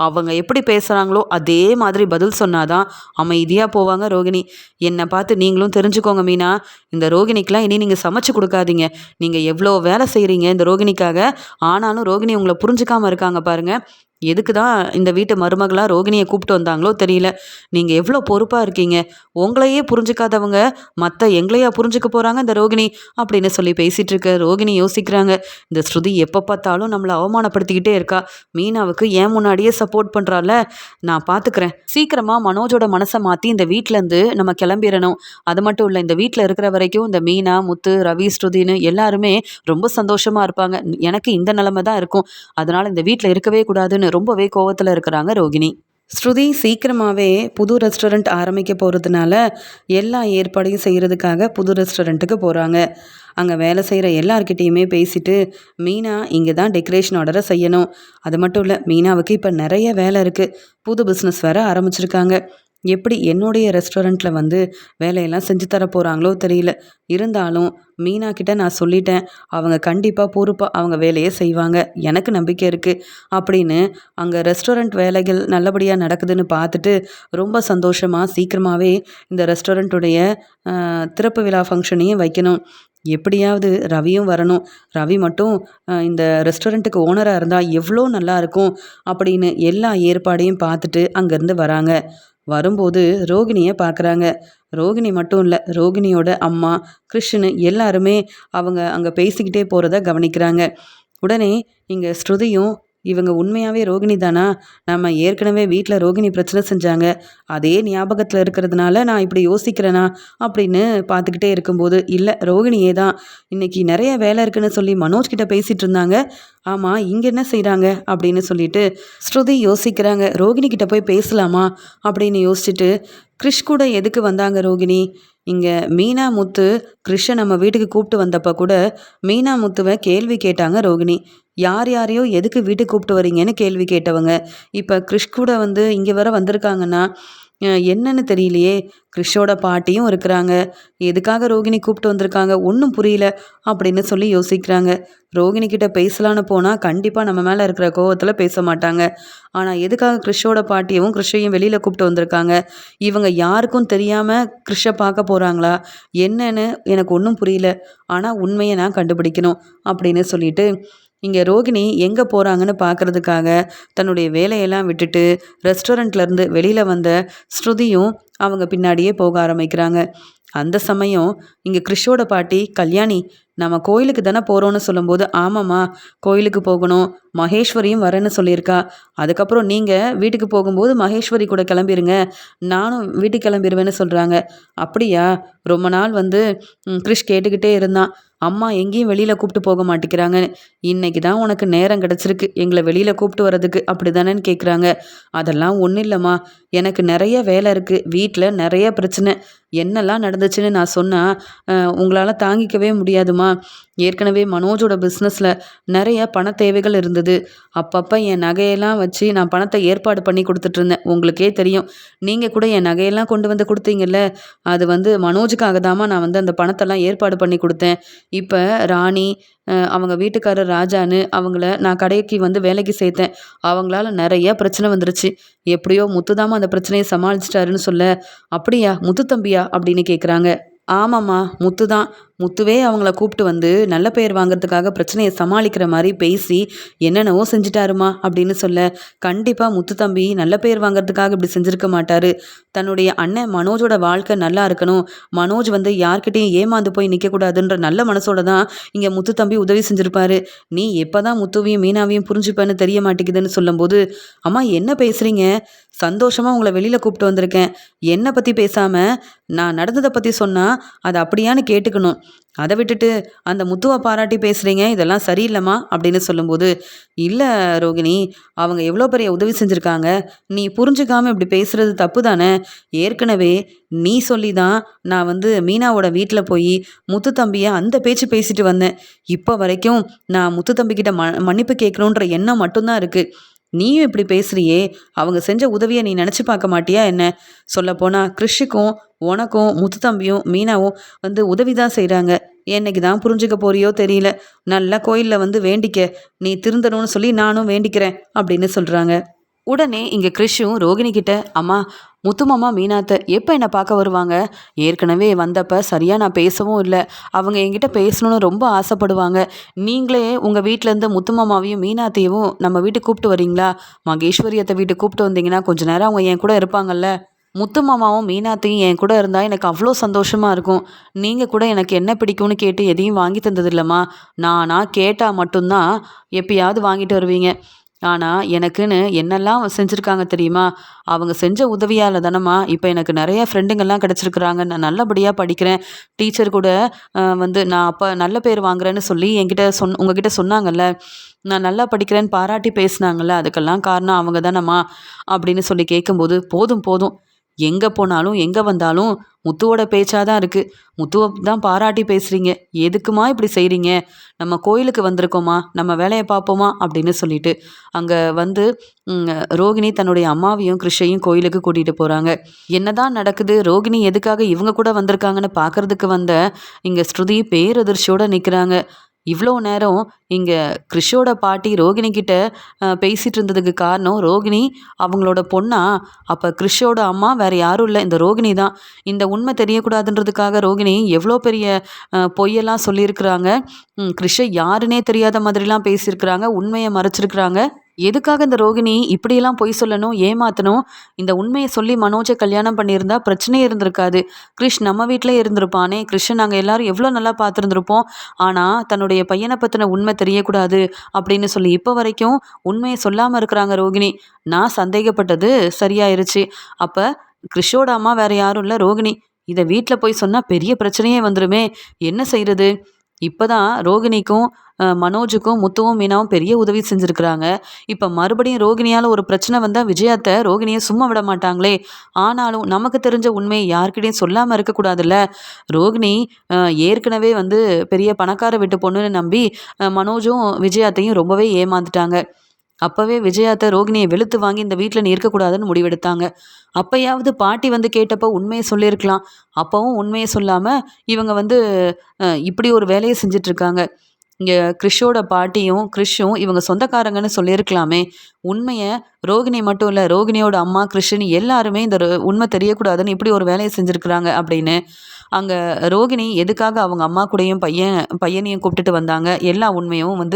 அவங்க எப்படி பேசுகிறாங்களோ அதே மாதிரி பதில் சொன்னாதான் அமைதியாக போவாங்க ரோகிணி. என்னை பார்த்து நீங்களும் தெரிஞ்சுக்கோங்க மீனா. இந்த ரோகிணிக்கெலாம் இனி நீங்கள் சமைச்சு கொடுக்காதீங்க. நீங்கள் எவ்வளோ வேலை செய்கிறீங்க இந்த ரோகிணிக்காக. ஆனாலும் ரோகிணி உங்களை புரிஞ்சுக்காமல் இருக்காங்க பாருங்கள். எதுக்கு தான் இந்த வீட்டு மருமகளாக ரோகிணியை கூப்பிட்டு வந்தாங்களோ தெரியல. நீங்கள் எவ்வளோ பொறுப்பாக இருக்கீங்க. உங்களையே புரிஞ்சுக்காதவங்க மற்ற எங்களையா புரிஞ்சுக்க போகிறாங்க இந்த ரோகிணி அப்படின்னு சொல்லி பேசிகிட்டு இருக்க ரோகிணி யோசிக்கிறாங்க. இந்த ஸ்ருதி எப்போ பார்த்தாலும் நம்மளை அவமானப்படுத்திக்கிட்டே இருக்கா. மீனாவுக்கு ஏன் முன்னாடியே சப்போர்ட் பண்ணுறால. நான் பார்த்துக்கிறேன். சீக்கிரமாக மனோஜோட மனசை மாற்றி இந்த வீட்டிலேருந்து நம்ம கிளம்பிடணும். அது மட்டும் இல்லை, இந்த வீட்டில் இருக்கிற வரைக்கும் இந்த மீனா, முத்து, ரவி, ஸ்ருதின்னு எல்லாருமே ரொம்ப சந்தோஷமாக இருப்பாங்க. எனக்கு இந்த நிலைமை தான் இருக்கும். அதனால் இந்த வீட்டில் இருக்கவே கூடாதுன்னு ரொம்பவே கோவத்தில் இருக்கிறாங்க ரோகிணி. ஸ்ருதி சீக்கிரமாகவே புது ரெஸ்டாரண்ட் ஆரம்பிக்க போகிறதுனால எல்லா ஏற்பாடையும் செய்கிறதுக்காக புது ரெஸ்டாரண்ட்டுக்கு போகிறாங்க. அங்கே வேலை செய்கிற எல்லார்கிட்டேயுமே பேசிட்டு மீனா இங்கே தான் டெக்கரேஷன் ஆர்டரை செய்யணும். அது மட்டும் இல்லை, மீனாவுக்கு இப்போ நிறைய வேலை இருக்குது. புது பிஸ்னஸ் வேறு ஆரம்பிச்சிருக்காங்க. எப்படி என்னுடைய ரெஸ்டாரண்ட்டில் வந்து வேலையெல்லாம் செஞ்சு தர போகிறாங்களோ தெரியல. இருந்தாலும் மீனா கிட்ட நான் சொல்லிட்டேன். அவங்க கண்டிப்பாக பொறுப்பாக அவங்க வேலையை செய்வாங்க. எனக்கு நம்பிக்கை இருக்குது அப்படின்னு அங்கே ரெஸ்டாரண்ட் வேலைகள் நல்லபடியாக நடக்குதுன்னு பார்த்துட்டு ரொம்ப சந்தோஷமாக சீக்கிரமாகவே இந்த ரெஸ்டாரண்ட்டுடைய திறப்பு விழா ஃபங்க்ஷனையும் வைக்கணும். எப்படியாவது ரவியும் வரணும். ரவி மட்டும் இந்த ரெஸ்டாரண்ட்டுக்கு ஓனராக இருந்தால் எவ்வளோ நல்லா இருக்கும் அப்படின்னு எல்லா ஏற்பாடையும் பார்த்துட்டு அங்கேருந்து வராங்க. வரும்போது ரோகிணியை பார்க்குறாங்க. ரோகிணி மட்டும் இல்லை, ரோகிணியோட அம்மா, கிருஷ்ணு எல்லாருமே அவங்க அங்கே பேசிக்கிட்டே போகிறத கவனிக்கிறாங்க. உடனே இங்கே ஸ்ருதியும், இவங்க உண்மையாகவே ரோகிணி தானா? நம்ம ஏற்கனவே வீட்டில் ரோகிணி பிரச்சனை செஞ்சாங்க, அதே ஞாபகத்தில் இருக்கிறதுனால நான் இப்படி யோசிக்கிறேனா அப்படின்னு பார்த்துக்கிட்டே இருக்கும்போது, இல்லை ரோகிணியே தான். இன்றைக்கி நிறைய வேலை இருக்குன்னு சொல்லி மனோஜ் கிட்ட பேசிகிட்டு இருந்தாங்க. ஆமாம், இங்கே என்ன செய்கிறாங்க அப்படின்னு சொல்லிட்டு ஸ்ருதி யோசிக்கிறாங்க. ரோகிணி கிட்ட போய் பேசலாமா அப்படின்னு யோசிச்சுட்டு, கிறிஷ் கூட எதுக்கு வந்தாங்க ரோகிணி? இங்கே மீனா, முத்து கிறிஷை நம்ம வீட்டுக்கு கூப்பிட்டு வந்தப்போ கூட மீனா முத்துவை கேள்வி கேட்டாங்க ரோகிணி. யார் யாரையோ எதுக்கு வீட்டுக்கு கூப்பிட்டு வரீங்கன்னு கேள்வி கேட்டவங்க இப்போ கிறிஷ் கூட வந்து இங்கே வர வந்திருக்காங்கன்னா என்னன்னு தெரியலையே. கிறிஷோட பாட்டியும் இருக்கிறாங்க. எதுக்காக ரோகிணி கூப்பிட்டு வந்திருக்காங்க ஒன்றும் புரியல அப்படின்னு சொல்லி யோசிக்கிறாங்க. ரோகிணி கிட்ட பேசலான்னு போனால் கண்டிப்பாக நம்ம மேலே இருக்கிற கோவத்தில் பேச மாட்டாங்க. ஆனால் எதுக்காக கிறிஷோட பாட்டியவும் கிறிஷையும் வெளியில் கூப்பிட்டு வந்திருக்காங்க? இவங்க யாருக்கும் தெரியாமல் கிறிஷை பார்க்க போகிறாங்களா என்னன்னு எனக்கு ஒன்றும் புரியல. ஆனால் உண்மையை நான் கண்டுபிடிக்கணும் அப்படின்னு சொல்லிட்டு இங்கே ரோகிணி எங்கே போகிறாங்கன்னு பார்க்குறதுக்காக தன்னுடைய வேலையெல்லாம் விட்டுட்டு ரெஸ்டாரண்ட்லேருந்து வெளியில் வந்த ஸ்ருதியும் அவங்க பின்னாடியே போக ஆரம்பிக்கிறாங்க. அந்த சமயம் இங்கே கிறிஷோட பாட்டி, கல்யாணி நம்ம கோயிலுக்கு தானே போகிறோன்னு சொல்லும்போது, ஆமாம்மா கோயிலுக்கு போகணும், மகேஸ்வரியும் வரேன்னு சொல்லியிருக்கா. அதுக்கப்புறம் நீங்கள் வீட்டுக்கு போகும்போது மகேஸ்வரி கூட கிளம்பிடுங்க, நானும் வீட்டுக்கு கிளம்பிடுவேன்னு சொல்கிறாங்க. அப்படியா? ரொம்ப நாள் வந்து கிறிஷ் கேட்டுக்கிட்டே இருந்தான். அம்மா எங்கேயும் வெளியில் கூப்பிட்டு போக மாட்டேங்கிறாங்கன்னு. இன்னைக்கு தான் உனக்கு நேரம் கிடச்சிருக்கு எங்களை வெளியில் கூப்பிட்டு வர்றதுக்கு, அப்படி தானேன்னு கேட்குறாங்க. அதெல்லாம் ஒன்றும் இல்லைம்மா, எனக்கு நிறைய வேலை இருக்குது, வீட்டில் நிறைய பிரச்சனை, என்னெல்லாம் நடந்துச்சுன்னு நான் சொன்னால் உங்களால் தாங்கிக்கவே முடியாதுமா. ஏற்கனவே மனோஜோட பிஸ்னஸில் நிறைய பண தேவைகள் இருந்தது. அப்பப்போ என் நகையெல்லாம் வச்சு நான் பணத்தை ஏற்பாடு பண்ணி கொடுத்துட்ருந்தேன். உங்களுக்கே தெரியும், நீங்கள் கூட என் நகையெல்லாம் கொண்டு வந்து கொடுத்தீங்கல்ல, அது மனோஜுக்காக தாம்மா நான் அந்த பணத்தெல்லாம் ஏற்பாடு பண்ணி கொடுத்தேன். இப்போ ராணி அவங்க வீட்டுக்காரர் ராஜான்னு அவங்கள நான் கடைக்கு வேலைக்கு சேர்த்தேன். அவங்களால நிறைய பிரச்சனை வந்துருச்சு. எப்படியோ முத்துதாம்மா அந்த பிரச்சனையை சமாளிச்சிட்டாருன்னு சொல்ல, அப்படியா முத்து தம்பியா அப்படின்னு கேட்குறாங்க. ஆமாம்மா, முத்து தான். முத்துவே அவங்கள கூப்பிட்டு நல்ல பெயர் வாங்குறதுக்காக பிரச்சனையை சமாளிக்கிற மாதிரி பேசி என்னென்னவோ செஞ்சுட்டாருமா அப்படின்னு சொல்ல, கண்டிப்பாக முத்து தம்பி நல்ல பெயர் வாங்குறதுக்காக இப்படி செஞ்சுருக்க மாட்டாரு. தன்னுடைய அண்ணன் மனோஜோட வாழ்க்கை நல்லா இருக்கணும், மனோஜ் யார்கிட்டையும் ஏமாந்து போய் நிற்கக்கூடாதுன்ற நல்ல மனசோட தான் இங்கே முத்து தம்பி உதவி செஞ்சுருப்பாரு. நீ எப்போ தான் முத்துவையும் மீனாவையும் புரிஞ்சுப்பேன்னு தெரிய மாட்டேங்குதுன்னு சொல்லும்போது, அம்மா என்ன பேசுகிறீங்க? சந்தோஷமாக உங்களை வெளியில் கூப்பிட்டு வந்திருக்கேன். என்னை பற்றி பேசாமல் நான் நடந்ததை பற்றி சொன்னால் அதை அப்படியான்னு கேட்டுக்கணும். அதை விட்டுட்டு அந்த முத்துவை பாராட்டி பேசுகிறீங்க, இதெல்லாம் சரியில்லைம்மா அப்படின்னு சொல்லும்போது, இல்லை ரோகிணி, அவங்க எவ்வளோ பெரிய உதவி செஞ்சுருக்காங்க, நீ புரிஞ்சுக்காமல் இப்படி பேசுகிறது தப்பு தானே. ஏற்கனவே நீ சொல்லி தான் நான் மீனாவோட வீட்டில் போய் முத்து தம்பியை அந்த பேச்சு பேசிட்டு வந்தேன். இப்போ வரைக்கும் நான் முத்து தம்பிக்கிட்ட மன்னிப்பு கேட்கணுன்ற எண்ணம் மட்டும்தான் இருக்குது. நீயும் இப்படி பேசுறியே, அவங்க செஞ்ச உதவியை நீ நினச்சி பார்க்க மாட்டியா என்ன? சொல்லப்போனால் கிறிஷுக்கும் உனக்கும் முத்து தம்பியும் மீனாவும் உதவி தான் செய்கிறாங்க. என்னைக்கு தான் புரிஞ்சுக்க போறியோ தெரியல. நல்லா கோயிலில் வேண்டிக்க, நீ திருந்தணும்னு சொல்லி நானும் வேண்டிக்கிறேன் அப்படின்னு சொல்கிறாங்க. உடனே இங்கே கிறிஷும் ரோகிணி கிட்ட, அம்மா முத்துமாமா மீனாத்தை எப்போ என்னை பார்க்க வருவாங்க? ஏற்கனவே வந்தப்போ சரியாக நான் பேசவும் இல்லை, அவங்க என்கிட்ட பேசணும்னு ரொம்ப ஆசைப்படுவாங்க. நீங்களே உங்கள் வீட்டிலேருந்து முத்துமாமாவையும் மீனாத்தையும் நம்ம வீட்டுக்கு கூப்பிட்டு வரீங்களா? மகேஸ்வரியத்தை வீட்டுக்கு கூப்பிட்டு வந்தீங்கன்னா கொஞ்ச நேரம் அவங்க என் கூட இருப்பாங்கல்ல. முத்துமாமாவும் மீனாத்தையும் என் கூட இருந்தால் எனக்கு அவ்வளோ சந்தோஷமாக இருக்கும். நீங்கள் கூட எனக்கு என்ன பிடிக்கும்னு கேட்டு எதையும் வாங்கி தந்ததில்லம்மா. நானா கேட்டால் மட்டும்தான் எப்பயாவது வாங்கிட்டு வருவீங்க. ஆனால் எனக்குன்னு என்னெல்லாம் செஞ்சுருக்காங்க தெரியுமா? அவங்க செஞ்ச உதவியால் தானம்மா இப்போ எனக்கு நிறைய ஃப்ரெண்டுங்கள்லாம் கிடச்சிருக்குறாங்க. நான் நல்லபடியாக படிக்கிறேன். டீச்சர் கூட நான் அப்போ நல்ல பேர் வாங்குறேன்னு சொல்லி என்கிட்ட உங்ககிட்ட சொன்னாங்கல்ல, நான் நல்லா படிக்கிறேன்னு பாராட்டி பேசினாங்கல்ல, அதுக்கெல்லாம் காரணம் அவங்க தானம்மா அப்படின்னு சொல்லி கேட்கும்போது, போதும் போதும், எங்கே போனாலும் எங்கே வந்தாலும் முத்துவோட பேச்சாக தான் இருக்குது. முத்துவை தான் பாராட்டி பேசுகிறீங்க. எதுக்குமா இப்படி செய்கிறீங்க? நம்ம கோயிலுக்கு வந்திருக்கோமா, நம்ம வேலையை பார்ப்போமா அப்படின்னு சொல்லிட்டு அங்கே ரோகிணி தன்னுடைய அம்மாவையும் கிருஷையும் கோயிலுக்கு கூட்டிகிட்டு போகிறாங்க. என்னதான் நடக்குது, ரோகிணி எதுக்காக இவங்க கூட வந்திருக்காங்கன்னு பார்க்கறதுக்கு இங்கே ஸ்ருதி பேரதிர்ச்சியோடு நிற்கிறாங்க. இவ்வளோ நேரம் இங்கே கிறிஷோட பாட்டி ரோகிணி கிட்ட பேசிகிட்டு இருந்ததுக்கு காரணம் ரோகிணி அவங்களோட பொண்ணா? அப்போ கிறிஷோட அம்மா வேறு யாரும் இல்லை, இந்த ரோகிணி தான். இந்த உண்மை தெரியக்கூடாதுன்றதுக்காக ரோகிணி எவ்வளோ பெரிய பொய்யெல்லாம் சொல்லியிருக்கிறாங்க. கிறிஷை யாருன்னே தெரியாத மாதிரிலாம் பேசியிருக்கிறாங்க, உண்மையை மறைச்சிருக்கிறாங்க. எதுக்காக இந்த ரோகிணி இப்படியெல்லாம் பொய் சொல்லணும், ஏமாற்றணும்? இந்த உண்மையை சொல்லி மனோஜை கல்யாணம் பண்ணியிருந்தா பிரச்சனையே இருந்திருக்காது. கிறிஷ் நம்ம வீட்டிலே இருந்திருப்பானே. கிறிஷை நாங்கள் எல்லாரும் எவ்வளோ நல்லா பார்த்துருந்துருப்போம். ஆனால் தன்னுடைய பையனை பற்றின உண்மை தெரியக்கூடாது அப்படின்னு சொல்லி இப்போ வரைக்கும் உண்மையை சொல்லாமல் இருக்கிறாங்க ரோகிணி. நான் சந்தேகப்பட்டது சரியாயிருச்சு. அப்போ கிறிஷோட அம்மா வேறு யாரும் இல்லை, ரோகிணி. இதை வீட்டில் போய் சொன்னால் பெரிய பிரச்சனையே வந்துடுமே, என்ன செய்கிறது? இப்போ தான் ரோகிணிக்கும் மனோஜுக்கும் முத்துவும் மீனாவும் பெரிய உதவி செஞ்சுருக்கிறாங்க. இப்போ மறுபடியும் ரோகிணியால் ஒரு பிரச்சனை வந்தால் விஜயாத்தை ரோகிணியை சும்மா விட மாட்டாங்களே. ஆனாலும் நமக்கு தெரிஞ்ச உண்மையை யார்கிட்டையும் சொல்லாமல் இருக்கக்கூடாதுல்ல. ரோகிணி ஏற்கனவே பெரிய பணக்கார வீட்டு பொண்ணுன்னு நம்பி மனோஜும் விஜயாத்தையும் ரொம்பவே ஏமாந்துட்டாங்க. அப்போவே விஜயாத்தை ரோகிணியை வெளுத்து வாங்கி இந்த வீட்டில் நீ இருக்கக்கூடாதுன்னு முடிவெடுத்தாங்க. அப்போயாவது பாட்டி கேட்டப்போ உண்மையை சொல்லியிருக்கலாம். அப்போவும் உண்மையை சொல்லாமல் இவங்க இப்படி ஒரு வேலையை செஞ்சிட்ருக்காங்க. இங்கே கிறிஷோட பாட்டியும் கிறிஷும் இவங்க சொந்தக்காரங்கன்னு சொல்லியிருக்கலாமே. உண்மையை ரோகிணி மட்டும் இல்லை, ரோகிணியோட அம்மா கிறிஷுன்னு எல்லாருமே இந்த உண்மை தெரியக்கூடாதுன்னு இப்படி ஒரு வேலையை செஞ்சுருக்குறாங்க அப்படின்னு அங்கே ரோகிணி எதுக்காக அவங்க அம்மா கூடயும் பையனையும் கூப்பிட்டுட்டு வந்தாங்க, எல்லா உண்மையும்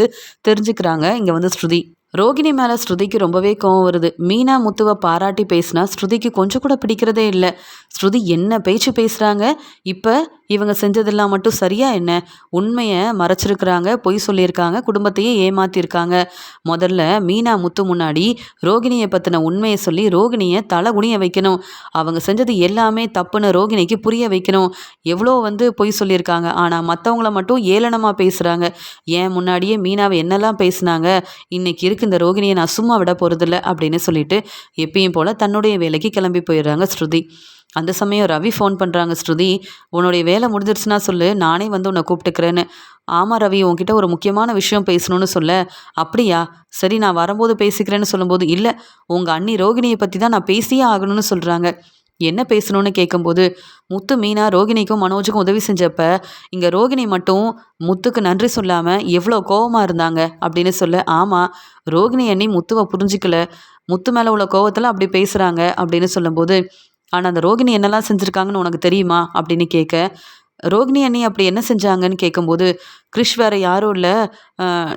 தெரிஞ்சுக்கிறாங்க இங்கே ஸ்ருதி. ரோகிணி மேலே ஸ்ருதிக்கு ரொம்பவே கோவம் வருது. மீனா முத்துவை பாராட்டி பேசினா ஸ்ருதிக்கு கொஞ்சம் கூட பிடிக்கிறதே இல்லை. ஸ்ருதி என்ன பேச்சு பேசுகிறாங்க, இப்போ இவங்க செஞ்சதெல்லாம் மட்டும் சரியா என்ன? உண்மையை மறைச்சிருக்கிறாங்க, பொய் சொல்லியிருக்காங்க, குடும்பத்தையே ஏமாத்தியிருக்காங்க. முதல்ல மீனா முத்து முன்னாடி ரோகிணியை பற்றின உண்மையை சொல்லி ரோகிணியை தலை குனிய வைக்கணும். அவங்க செஞ்சது எல்லாமே தப்புன்னு ரோகிணிக்கு புரிய வைக்கணும். எவ்வளோ பொய் சொல்லியிருக்காங்க, ஆனால் மற்றவங்கள மட்டும் ஏளனமாக பேசுகிறாங்க. ஏன் முன்னாடியே மீனாவை என்னெல்லாம் பேசுனாங்க, இன்னைக்கு இருக்கு இந்த ரோகிணியை நான் சும்மா விட போகிறதில்ல அப்படின்னு சொல்லிட்டு எப்பயும் போல் தன்னுடைய வேலைக்கு கிளம்பி போயிடுறாங்க ஸ்ருதி. அந்த சமயம் ரவி ஃபோன் பண்ணுறாங்க. ஸ்ருதி, உன்னுடைய வேலை முடிஞ்சிருச்சுன்னா சொல்லு, நானே உன்னை கூப்பிட்டுக்கிறேன்னு. ஆமாம் ரவி, உன்கிட்ட ஒரு முக்கியமான விஷயம் பேசணும்னு சொல்ல. அப்படியா, சரி நான் வரும்போது பேசிக்கிறேன்னு சொல்லும்போது, இல்லை உங்கள் அண்ணி ரோகிணியை பற்றி தான் நான் பேசியே ஆகணும்னு சொல்கிறாங்க. என்ன பேசணும்னு கேட்கும்போது, முத்து மீனா ரோகிணிக்கும் மனோஜுக்கும் உதவி செஞ்சப்ப இங்கே ரோகிணி மட்டும் முத்துக்கு நன்றி சொல்லாமல் எவ்வளோ கோவமாக இருந்தாங்க அப்படின்னு சொல்ல. ஆமாம், ரோகிணி அண்ணி முத்துவை புரிஞ்சிக்கல, முத்து மேலே உள்ள கோவத்தில் அப்படி பேசுகிறாங்க அப்படின்னு சொல்லும்போது, ஆனால் அந்த ரோகிணி என்னெல்லாம் செஞ்சுருக்காங்கன்னு உனக்கு தெரியுமா அப்படின்னு கேட்க, ரோகிணி அண்ணி அப்படி என்ன செஞ்சாங்கன்னு கேட்கும்போது, கிறிஷ் வேறு யாரும் இல்லை,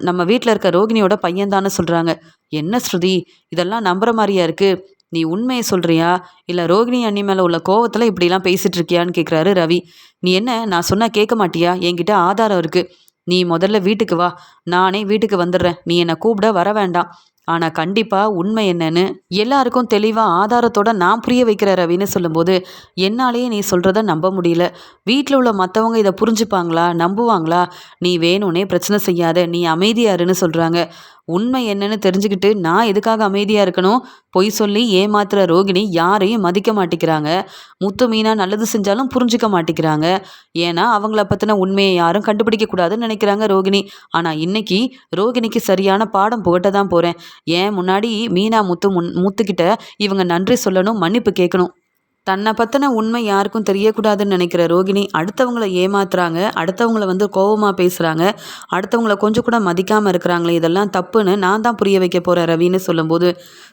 நம்ம வீட்டில் இருக்க ரோகிணியோட பையன்தான்னு சொல்கிறாங்க. என்ன ஸ்ருதி, இதெல்லாம் நம்புற மாதிரியா இருக்குது? நீ உண்மையை சொல்கிறியா, இல்லை ரோகிணி அண்ணி மேலே உள்ள கோவத்தில் இப்படிலாம் பேசிகிட்டு இருக்கியான்னு கேட்குறாரு ரவி. நீ என்ன நான் சொன்னால் கேட்க மாட்டியா? என்கிட்ட ஆதாரம் இருக்குது. நீ முதல்ல வீட்டுக்கு வா, நானே வீட்டுக்கு வந்துடுறேன், நீ என்னை கூப்பிட வர வேண்டாம். ஆனால் கண்டிப்பாக உண்மை என்னன்னு எல்லாருக்கும் தெளிவாக ஆதாரத்தோட நான் புரிய வைக்கிற ரவின்னு சொல்லும்போது, என்னாலேயே நீ சொல்கிறத நம்ப முடியல. வீட்டில் உள்ள மற்றவங்க இதை புரிஞ்சுப்பாங்களா, நம்புவாங்களா? நீ வேணும்னே பிரச்சனை செய்யாத, நீ அமைதியாருன்னு சொல்கிறாங்க. உண்மை என்னன்னு தெரிஞ்சுக்கிட்டு நான் எதுக்காக அமைதியாக இருக்கணும்? பொய் சொல்லி ஏமாத்துற ரோகிணி யாரையும் மதிக்க மாட்டேங்கிறாங்க. முத்து மீனா நல்லது செஞ்சாலும் புரிஞ்சுக்க மாட்டேங்கிறாங்க. ஏன்னா அவங்கள பற்றின உண்மையை யாரும் கண்டுபிடிக்க கூடாதுன்னு நினைக்கிறாங்க ரோகிணி. ஆனால் இன்னைக்கு ரோகிணிக்கு சரியான பாடம் புகட்ட தான் போகிறேன். ஏன் முன்னாடி மீனா முத்துக்கிட்ட இவங்க நன்றி சொல்லணும், மன்னிப்பு கேட்கணும். தன்னை பற்றின உண்மை யாருக்கும் தெரியக்கூடாதுன்னு நினைக்கிற ரோகிணி அடுத்தவங்கள ஏமாத்துறாங்க, அடுத்தவங்கள கோவமாக பேசுகிறாங்க, அடுத்தவங்கள கொஞ்சம் கூட மதிக்காமல் இருக்கிறாங்களே, இதெல்லாம் தப்புன்னு நான் தான் புரிய வைக்க போகிறேன் ரவின்னு சொல்லும்போது,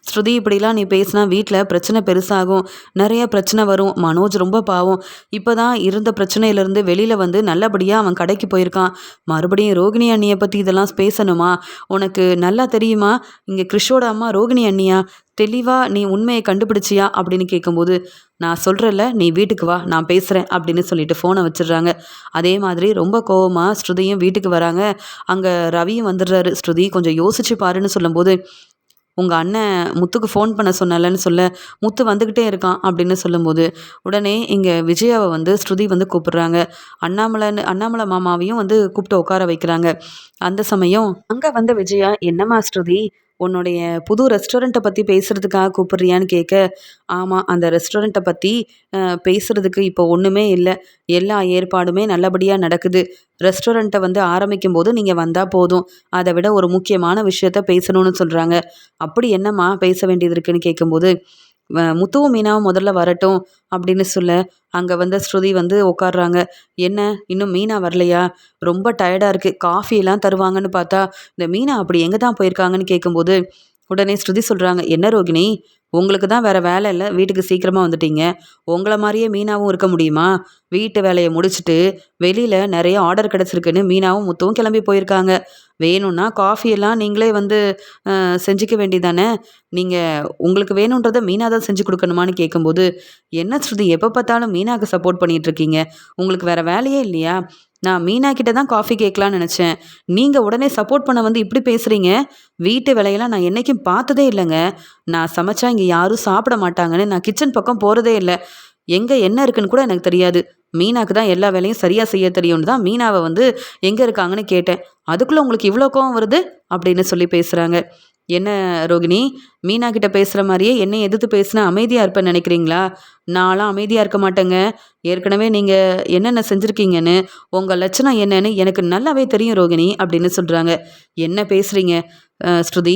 ஸ்ருதி இப்படிலாம் நீ பேசினா வீட்டில் பிரச்சனை பெருசாகும், நிறைய பிரச்சனை வரும். மனோஜ் ரொம்ப பாவம், இப்போ தான் இருந்த பிரச்சனையிலேருந்து வெளியில் நல்லபடியாக அவன் கடைக்கு போயிருக்கான். மறுபடியும் ரோகிணி அண்ணியை பற்றி இதெல்லாம் பேசணுமா? உனக்கு நல்லா தெரியுமா இங்கே கிறிஷோட அம்மா ரோகிணி அண்ணியா? தெளிவாக நீ உண்மையை கண்டுபிடிச்சியா அப்படின்னு கேட்கும்போது, நான் சொல்கிறேன்ல நீ வீட்டுக்கு வா, நான் பேசுகிறேன் அப்படின்னு சொல்லிட்டு ஃபோனை வச்சிடுறாங்க. அதே மாதிரி ரொம்ப கோவமாக ஸ்ருதியும் வீட்டுக்கு வராங்க. அங்கே ரவியும் வந்துடுறாரு. ஸ்ருதி கொஞ்சம் யோசிச்சு பாருன்னு சொல்லும்போது, உங்கள் அண்ணன் முத்துக்கு ஃபோன் பண்ண சொன்னலன்னு சொல்ல, முத்து வந்துக்கிட்டே இருக்கான் அப்படின்னு சொல்லும்போது, உடனே இங்கே விஜயாவை ஸ்ருதி கூப்பிடுறாங்க. அண்ணாமலை மாமாவையும் கூப்பிட்டு உட்கார வைக்கிறாங்க. அந்த சமயம் அங்கே வந்த விஜயா, என்னம்மா ஸ்ருதி, உன்னுடைய புது ரெஸ்டாரண்ட்டை பற்றி பேசுகிறதுக்காக கூப்பிட்றியான்னு கேட்க, ஆமாம் அந்த ரெஸ்டாரண்ட்டை பற்றி பேசுகிறதுக்கு இப்போ ஒன்றுமே இல்லை, எல்லா ஏற்பாடுமே நல்லபடியாக நடக்குது. ரெஸ்டாரண்ட்டை ஆரம்பிக்கும் போது நீங்கள் வந்தால் போதும், அதை விட ஒரு முக்கியமான விஷயத்த பேசணும்னு சொல்கிறாங்க. அப்படி என்னம்மா பேச வேண்டியது இருக்குன்னு கேட்கும்போது, முத்துவும் மீனாவும் முதல்ல வரட்டும் அப்படின்னு சொல்ல, அங்கே ஸ்ருதி உட்காடுறாங்க. என்ன இன்னும் மீனா வரலையா? ரொம்ப டயர்டாக இருக்குது, காஃபியெல்லாம் தருவாங்கன்னு பார்த்தா இந்த மீனா அப்படி எங்கே தான் போயிருக்காங்கன்னு கேட்கும்போது, உடனே ஸ்ருதி சொல்கிறாங்க, என்ன ரோகிணி, உங்களுக்கு தான் வேறு வேலை இல்லை, வீட்டுக்கு சீக்கிரமாக வந்துட்டீங்க. உங்களை மாதிரியே மீனாவும் இருக்க முடியுமா? வீட்டு வேலையை முடிச்சுட்டு வெளியில் நிறைய ஆர்டர் கிடச்சிருக்குன்னு மீனாவும் முத்துவும் கிளம்பி போயிருக்காங்க. வேணும்னா காஃபியெல்லாம் நீங்களே செஞ்சுக்க வேண்டியதானே? நீங்கள் உங்களுக்கு வேணுன்றதை மீனா தான் செஞ்சு கொடுக்கணுமான்னு கேட்கும்போது, என்ன ஸ்ருதி எப்போ பார்த்தாலும் மீனாவுக்கு சப்போர்ட் பண்ணிகிட்ருக்கீங்க, உங்களுக்கு வேறு வேலையே இல்லையா? நான் மீனா கிட்ட தான் காஃபி கேட்கலான்னு நினச்சேன், நீங்கள் உடனே சப்போர்ட் பண்ண இப்படி பேசுகிறீங்க. வீட்டு வேலையெல்லாம் நான் என்றைக்கும் பார்த்ததே இல்லைங்க. நான் சமைச்சா இங்கே யாரும் சாப்பிட மாட்டாங்கன்னு நான் கிச்சன் பக்கம் போகிறதே இல்லை. எங்கே என்ன இருக்குன்னு கூட எனக்கு தெரியாது. மீனாக்கு தான் எல்லா வேலையும் சரியாக செய்ய தெரியும்னு தான் மீனாவை எங்கே இருக்காங்கன்னு கேட்டேன். அதுக்குள்ளே உங்களுக்கு இவ்வளோ கோவம் வருது அப்படின்னு சொல்லி பேசுகிறாங்க. என்ன ரோகிணி, மீனா கிட்ட பேசுகிற மாதிரியே என்னை எதிர்த்து பேசினா அமைதியாக இருப்பேன்னு நினைக்கிறீங்களா? நான்லாம் அமைதியாக இருக்க மாட்டேங்க. ஏற்கனவே நீங்கள் என்னென்ன செஞ்சுருக்கீங்கன்னு, உங்கள் லட்சணம் என்னன்னு எனக்கு நல்லாவே தெரியும் ரோகிணி அப்படின்னு சொல்கிறாங்க. என்ன பேசுகிறீங்க ஸ்ருதி,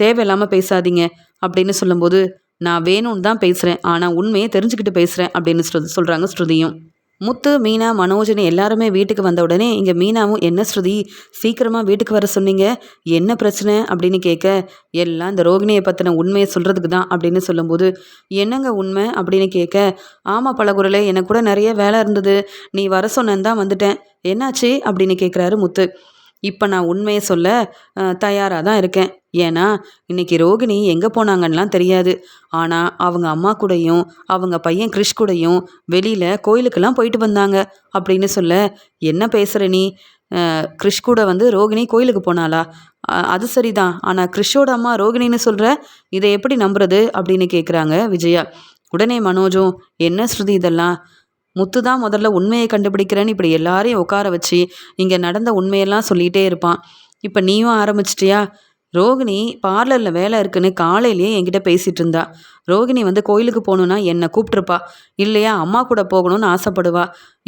தேவையில்லாமல் பேசாதீங்க அப்படின்னு சொல்லும்போது, நான் வேணும்னு தான் பேசுகிறேன், ஆனால் உண்மையை தெரிஞ்சுக்கிட்டு பேசுகிறேன் அப்படின்னு சொல்கிறாங்க ஸ்ருதியும். முத்து, மீனா, மனோஜ்னு எல்லாருமே வீட்டுக்கு வந்த உடனே இங்கே மீனாவும், என்ன ஸ்ருதி சீக்கிரமாக வீட்டுக்கு வர சொன்னீங்க, என்ன பிரச்சனை அப்படின்னு கேட்க, எல்லாம் இந்த ரோகிணியை பற்றின உண்மையை சொல்கிறதுக்கு தான் அப்படின்னு சொல்லும்போது, என்னங்க உண்மை அப்படின்னு கேட்க, ஆமாம் பழகுரலே, எனக்கு கூட நிறைய வேலை இருந்தது, நீ வர சொன்னேன்னு தான் வந்துட்டேன், என்னாச்சு அப்படின்னு கேட்குறாரு முத்து. இப்போ நான் உண்மையை சொல்ல தயாராக தான் இருக்கேன். ஏன்னா இன்னைக்கு ரோகிணி எங்கே போனாங்கன்னெலாம் தெரியாது. ஆனால் அவங்க அம்மா கூடயும் அவங்க பையன் கிறிஷ் கூடயும் வெளியில் கோயிலுக்கெல்லாம் போயிட்டு வந்தாங்க அப்படின்னு சொல்ல, என்ன பேசுகிற நீ? கிறிஷ் கூட வந்து ரோகிணி கோயிலுக்கு போனாளா? அது சரிதான். ஆனால் கிறிஷோட அம்மா ரோகிணின்னு சொல்கிற, இதை எப்படி நம்புறது அப்படின்னு கேட்குறாங்க விஜயா. உடனே மனோஜும், என்ன ஸ்ருதி இதெல்லாம்? முத்து தான் முதல்ல உண்மையை கண்டுபிடிக்கிறேன்னு இப்படி எல்லாரையும் உட்கார வச்சு இங்கே நடந்த உண்மையெல்லாம் சொல்லிகிட்டே இருப்பான். இப்போ நீயும் ஆரம்பிச்சிட்டியா? ரோகிணி பார்லரில் வேலை இருக்குன்னு காலையிலேயே என்கிட்ட பேசிகிட்டு இருந்தா. ரோகிணி வந்து கோயிலுக்கு போகணுன்னா என்னை கூப்பிட்ருப்பா, இல்லையா அம்மா கூட போகணும்னு ஆசைப்படுவா.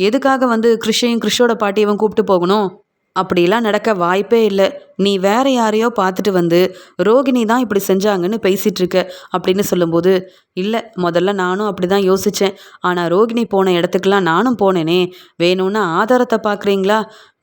எதுக்காக வந்து கிறிஷையும் கிறிஷோட பாட்டியவும் கூப்பிட்டு போகணும்? அப்படிலாம் நடக்க வாய்ப்பே இல்லை. நீ வேற யாரையோ பார்த்துட்டு வந்து ரோகிணி தான் இப்படி செஞ்சாங்கன்னு பேசிகிட்டு இருக்க அப்படின்னு சொல்லும்போது, இல்லை முதல்ல நானும் அப்படி தான் யோசித்தேன். ஆனால் ரோகிணி போன இடத்துக்கெல்லாம் நானும் போனேனே. வேணும்னா ஆதாரத்தை பார்க்குறீங்களா?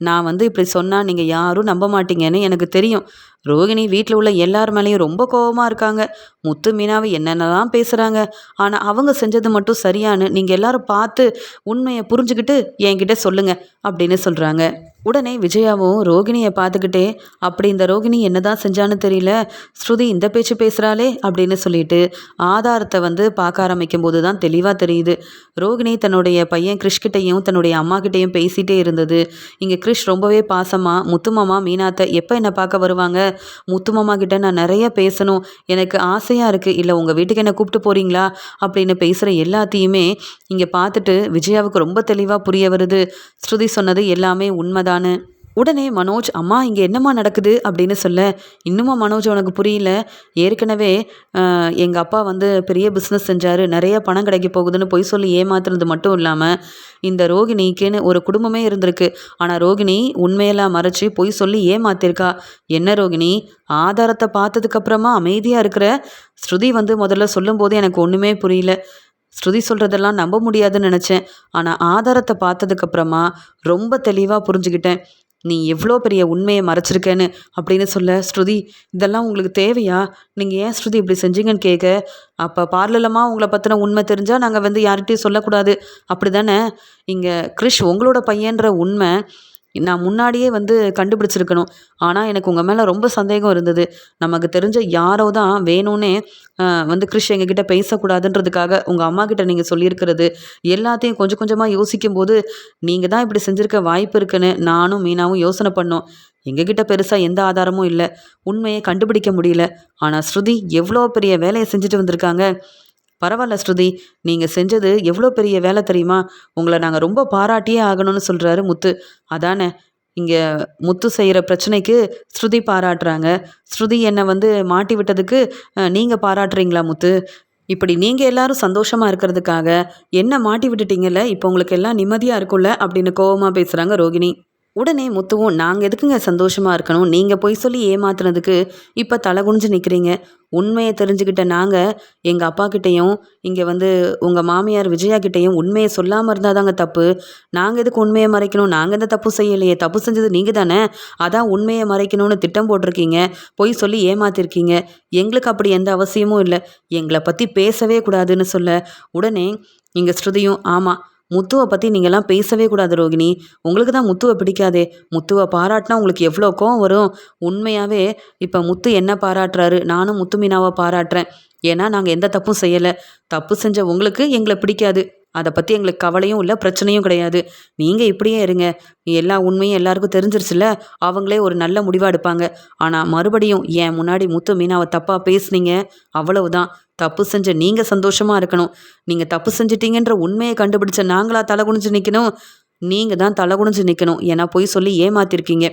நான் வந்து இப்படி சொன்னால் நீங்கள் யாரும் நம்ப மாட்டீங்கன்னு எனக்கு தெரியும். ரோகிணி வீட்டில் உள்ள எல்லார் மேலேயும் ரொம்ப கோபமாக இருக்காங்க. முத்து மீனாவை என்னென்னலாம் பேசுகிறாங்க. ஆனால் அவங்க செஞ்சது மட்டும் சரியானு நீங்கள் எல்லாரும் பார்த்து உண்மையை புரிஞ்சுக்கிட்டு என்கிட்ட சொல்லுங்க அப்படின்னு சொல்கிறாங்க. உடனே விஜயாவும் ரோகிணியை பார்த்துக்கிட்டே, அப்படி இந்த ரோகிணி என்னதான் செஞ்சான்னு தெரியல, ஸ்ருதி இந்த பேச்சு பேசுகிறாளே அப்படின்னு சொல்லிட்டு ஆதாரத்தை வந்து பார்க்க ஆரம்பிக்கும் போது தான் தெளிவாக தெரியுது. ரோகிணி தன்னுடைய பையன் கிறிஷ்கிட்டையும் தன்னுடைய அம்மா கிட்டேயும் பேசிகிட்டே இருந்தது. இங்கே கிறிஷ் ரொம்பவே பாசமாக, முத்துமாமா மீனாத்தை எப்போ என்னை பார்க்க வருவாங்க, முத்துமாமா கிட்ட நான் நிறைய பேசணும், எனக்கு ஆசையாக இருக்குது, இல்லை உங்கள் வீட்டுக்கு என்னை கூப்பிட்டு போகிறீங்களா அப்படின்னு பேசுகிற எல்லாத்தையுமே இங்கே பார்த்துட்டு விஜயாவுக்கு ரொம்ப தெளிவாக புரிய வருது. ஸ்ருதி சொன்னது எல்லாமே உண்மைதான்னு. உடனே மனோஜ், அம்மா இங்கே என்னம்மா நடக்குது அப்படின்னு சொல்ல, இன்னுமா மனோஜ் உனக்கு புரியல? ஏற்கனவே எங்கள் அப்பா வந்து பெரிய பிஸ்னஸ் செஞ்சார், நிறைய பணம் கிடைக்க போகுதுன்னு பொய் சொல்லி ஏமாத்துறது மட்டும் இல்லாமல் இந்த ரோகிணிக்குன்னு ஒரு குடும்பமே இருந்திருக்கு. ஆனால் ரோகிணி உண்மையெல்லாம் மறைச்சி பொய் சொல்லி ஏமாத்திருக்கா. என்ன ரோகிணி, ஆதாரத்தை பார்த்ததுக்கப்புறமா அமைதியாக இருக்கிற? ஸ்ருதி வந்து முதல்ல சொல்லும்போது எனக்கு ஒன்றுமே புரியல. ஸ்ருதி சொல்கிறதெல்லாம் நம்ப முடியாதுன்னு நினச்சேன். ஆனால் ஆதாரத்தை பார்த்ததுக்கப்புறமா ரொம்ப தெளிவாக புரிஞ்சுக்கிட்டேன் நீ எவ்வளோ பெரிய உண்மையை மறைச்சிருக்கேன்னு அப்படின்னு சொல்ல, ஸ்ருதி இதெல்லாம் உங்களுக்கு தேவையா? நீங்கள் ஏன் ஸ்ருதி இப்படி செஞ்சீங்கன்னு கேட்க, அப்போ பார்லலமாக உங்களை பற்றின உண்மை தெரிஞ்சால் நாங்கள் வந்து யார்கிட்டையும் சொல்லக்கூடாது அப்படி தானே? இங்கே கிறிஷ் உங்களோட பையன்ற உண்மை நான் முன்னாடியே வந்து கண்டுபிடிச்சிருக்கணும். ஆனால் எனக்கு உங்கள் மேலே ரொம்ப சந்தேகம் இருந்தது. நமக்கு தெரிஞ்ச யாரோ தான் வேணும்னே வந்து கிறிஷ் எங்ககிட்ட பேசக்கூடாதுன்றதுக்காக உங்கள் அம்மா கிட்ட நீங்கள் சொல்லியிருக்கிறது எல்லாத்தையும் கொஞ்சம் கொஞ்சமாக யோசிக்கும்போது நீங்கள் தான் இப்படி செஞ்சுருக்க வாய்ப்பு இருக்குன்னு நானும் மீனாவும் யோசனை பண்ணோம். எங்ககிட்ட பெருசாக எந்த ஆதாரமும் இல்லை, உண்மையை கண்டுபிடிக்க முடியல. ஆனால் ஸ்ருதி எவ்வளோ பெரிய வேலையை செஞ்சுட்டு வந்திருக்காங்க. பரவாயில்ல ஸ்ருதி, நீங்கள் செஞ்சது எவ்வளோ பெரிய வேலை தெரியுமா? உங்களை நாங்கள் ரொம்ப பாராட்டியே ஆகணும்னு சொல்கிறாரு முத்து. அதானே, இங்கே முத்து செய்கிற பிரச்சனைக்கு ஸ்ருதி பாராட்டுறாங்க. ஸ்ருதி என்னை வந்து மாட்டி விட்டதுக்கு நீங்கள் பாராட்டுறீங்களா முத்து? இப்படி நீங்கள் எல்லாரும் சந்தோஷமாக இருக்கிறதுக்காக என்ன மாட்டி விட்டுட்டீங்கல்ல, இப்போ உங்களுக்கு எல்லாம் நிம்மதியாக இருக்கும்ல அப்படின்னு கோவமாக பேசுகிறாங்க ரோகிணி. உடனே முத்துவும், நாங்கள் எதுக்குங்க சந்தோஷமாக இருக்கணும், நீங்கள் பொய் சொல்லி ஏமாத்துனதுக்கு இப்போ தலை குனிஞ்சு நிற்கிறீங்க. உண்மையை தெரிஞ்சுக்கிட்ட நாங்கள் எங்கள் அப்பா கிட்டேயும் இங்கே வந்து உங்கள் மாமியார் விஜயா கிட்டேயும் உண்மையை சொல்லாமல் இருந்தால் தாங்க தப்பு. நாங்கள் எதுக்கு உண்மையை மறைக்கணும்? நாங்கள் எந்த தப்பு செய்யலையே, தப்பு செஞ்சது நீங்கள் தானே. அதான் உண்மையை மறைக்கணும்னு திட்டம் போட்டிருக்கீங்க, பொய் சொல்லி ஏமாத்திருக்கீங்க. எங்களுக்கு அப்படி எந்த அவசியமும் இல்லை, எங்களை பற்றி பேசவே கூடாதுன்னு சொல்ல, உடனே இங்கே ஸ்ருதியும், ஆமாம் முத்துவை பற்றி நீங்கள்லாம் பேசவே கூடாது ரோகிணி, உங்களுக்கு தான் முத்துவை பிடிக்காதே. முத்துவை பாராட்டினா உங்களுக்கு எவ்வளோ கோவம் வரும். உண்மையாகவே இப்போ முத்து என்ன பாராட்டுறாரு, நானும் முத்து மீனாவை பாராட்டுறேன். ஏன்னா நாங்கள் எந்த தப்பும் செய்யலை. தப்பு செஞ்ச உங்களுக்கு எங்களை பிடிக்காது, அதை பற்றி எங்களுக்கு கவலையும் இல்லை, பிரச்சனையும் கிடையாது. நீங்கள் இப்படியே இருங்க, எல்லா உண்மையும் எல்லாருக்கும் தெரிஞ்சிருச்சுல, அவங்களே ஒரு நல்ல முடிவாக எடுப்பாங்க. ஆனால் மறுபடியும் என் முன்னாடி முத்து மீனாவை தப்பாக பேசுனீங்க, அவ்வளவுதான். தப்பு செஞ்ச நீங்கள் சந்தோஷமாக இருக்கணும். நீங்கள் தப்பு செஞ்சிட்டீங்கன்ற உண்மையை கண்டுபிடிச்ச நாங்களா தலை குனிஞ்சு நிற்கணும்? நீங்கள் தான் தலை குனிஞ்சு நிற்கணும். ஏன்னா பொய் சொல்லி ஏமாத்திருக்கீங்க.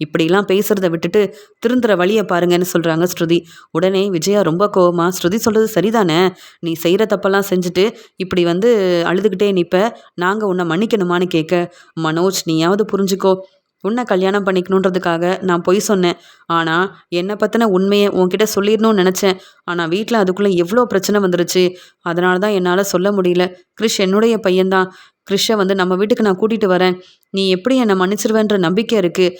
இப்படிலாம் பேசுகிறத விட்டுட்டு திருந்துற வழியை பாருங்கன்னு சொல்கிறாங்க ஸ்ருதி. உடனே விஜயா ரொம்ப கோவமா, ஸ்ருதி சொல்கிறது சரிதானே, நீ செய்கிற தப்பெல்லாம் செஞ்சுட்டு இப்படி வந்து அழுதுகிட்டே நிற்ப, நாங்கள் உன்னை மன்னிக்கணுமான்னு கேட்க, மனோஜ் நீயாவது புரிஞ்சுக்கோ, உன்னை கல்யாணம் பண்ணிக்கணுன்றதுக்காக நான் பொய் சொன்னேன். ஆனால் என்னை பற்றின உண்மையை உன்கிட்ட சொல்லிடணும்னு நினச்சேன். ஆனால் வீட்டில் அதுக்குள்ளே எவ்வளோ பிரச்சனை வந்துருச்சு, அதனால தான் என்னால் சொல்ல முடியல. கிறிஷ் என்னுடைய பையன்தான். கிறிஷை வந்து நம்ம வீட்டுக்கு நான் கூட்டிகிட்டு வரேன். நீ எப்படி என்னை மன்னிச்சிருவேன்ற நம்பிக்கை இருக்குது.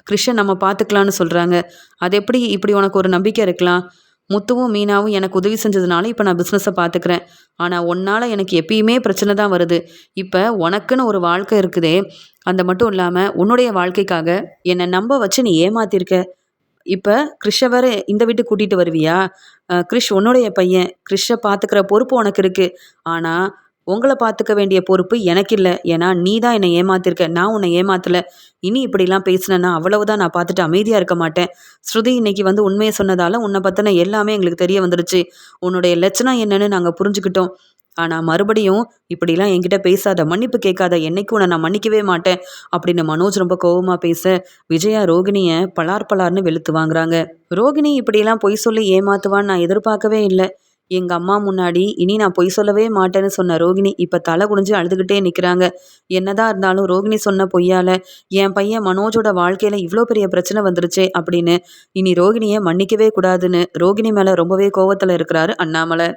கிறிஷை நம்ம பார்த்துக்கலான்னு சொல்கிறாங்க. அது எப்படி இப்படி உனக்கு ஒரு நம்பிக்கை இருக்கலாம்? முத்துவும் மீனாவும் எனக்கு உதவி செஞ்சதுனால இப்போ நான் பிஸ்னஸை பார்த்துக்கிறேன். ஆனால் உன்னால் எனக்கு எப்பயுமே பிரச்சனை தான் வருது. இப்போ உனக்குன்னு ஒரு வாழ்க்கை இருக்குதே, அந்த மட்டும் இல்லாம உன்னுடைய வாழ்க்கைக்காக என்ன நம்ப வச்சு நீ ஏமாத்தியிருக்க. இப்ப கிறிஷ வேற இந்த வீட்டுக்கு கூட்டிட்டு வருவியா? கிறிஷ் உன்னுடைய பையன். கிறிஷ பாத்துக்கிற பொறுப்பு உனக்கு இருக்கு. ஆனா, உங்கள பாத்துக்க வேண்டிய பொறுப்பு எனக்கு இல்ல. ஏன்னா, நீ தான் என்ன ஏமாத்திருக்க. நான் உன்ன ஏமாத்தல. இனி இப்படிலாம் பேசினேன்னா அவ்வளவுதான், நான் பாத்துட்டு அமைதியா இருக்க மாட்டேன். ஸ்ருதி இன்னைக்கு வந்து உண்மைய சொன்னதால உன்ன பத்தின எல்லாமே எங்களுக்கு தெரிய வந்துருச்சு. உன்னுடைய லட்சணம் என்னன்னு நாங்க புரிஞ்சுக்கிட்டோம். ஆனா மறுபடியும் இப்படிலாம் என்கிட்ட பேசாத, மன்னிப்பு கேட்காத. என்னைக்கும் உன்ன நான் மன்னிக்கவே மாட்டேன். அப்படின்னு மனோஜ் ரொம்ப கோவமா பேச, விஜயா ரோகிணிய பலார் பலார்ன்னு வெளுத்து வாங்குறாங்க. ரோகிணி இப்படியெல்லாம் பொய் சொல்லி ஏமாத்துவான்னு நான் எதிர்பார்க்கவே இல்ல. எங்க அம்மா முன்னாடி இனி நான் பொய் சொல்லவே மாட்டேன்னு சொன்ன ரோகிணி இப்ப தலை குனிஞ்சு அழுதுகிட்டே நிக்கிறாங்க. என்னதான் இருந்தாலும் ரோகிணி சொன்ன பொய்யால என் பையன் மனோஜோட வாழ்க்கையில இவ்ளோ பெரிய பிரச்சனை வந்துருச்சே அப்படின்னு இனி ரோகிணிய மன்னிக்கவே கூடாதுன்னு ரோகிணி மேல ரொம்பவே கோவத்துல இருக்கிறாரு அண்ணாமலை.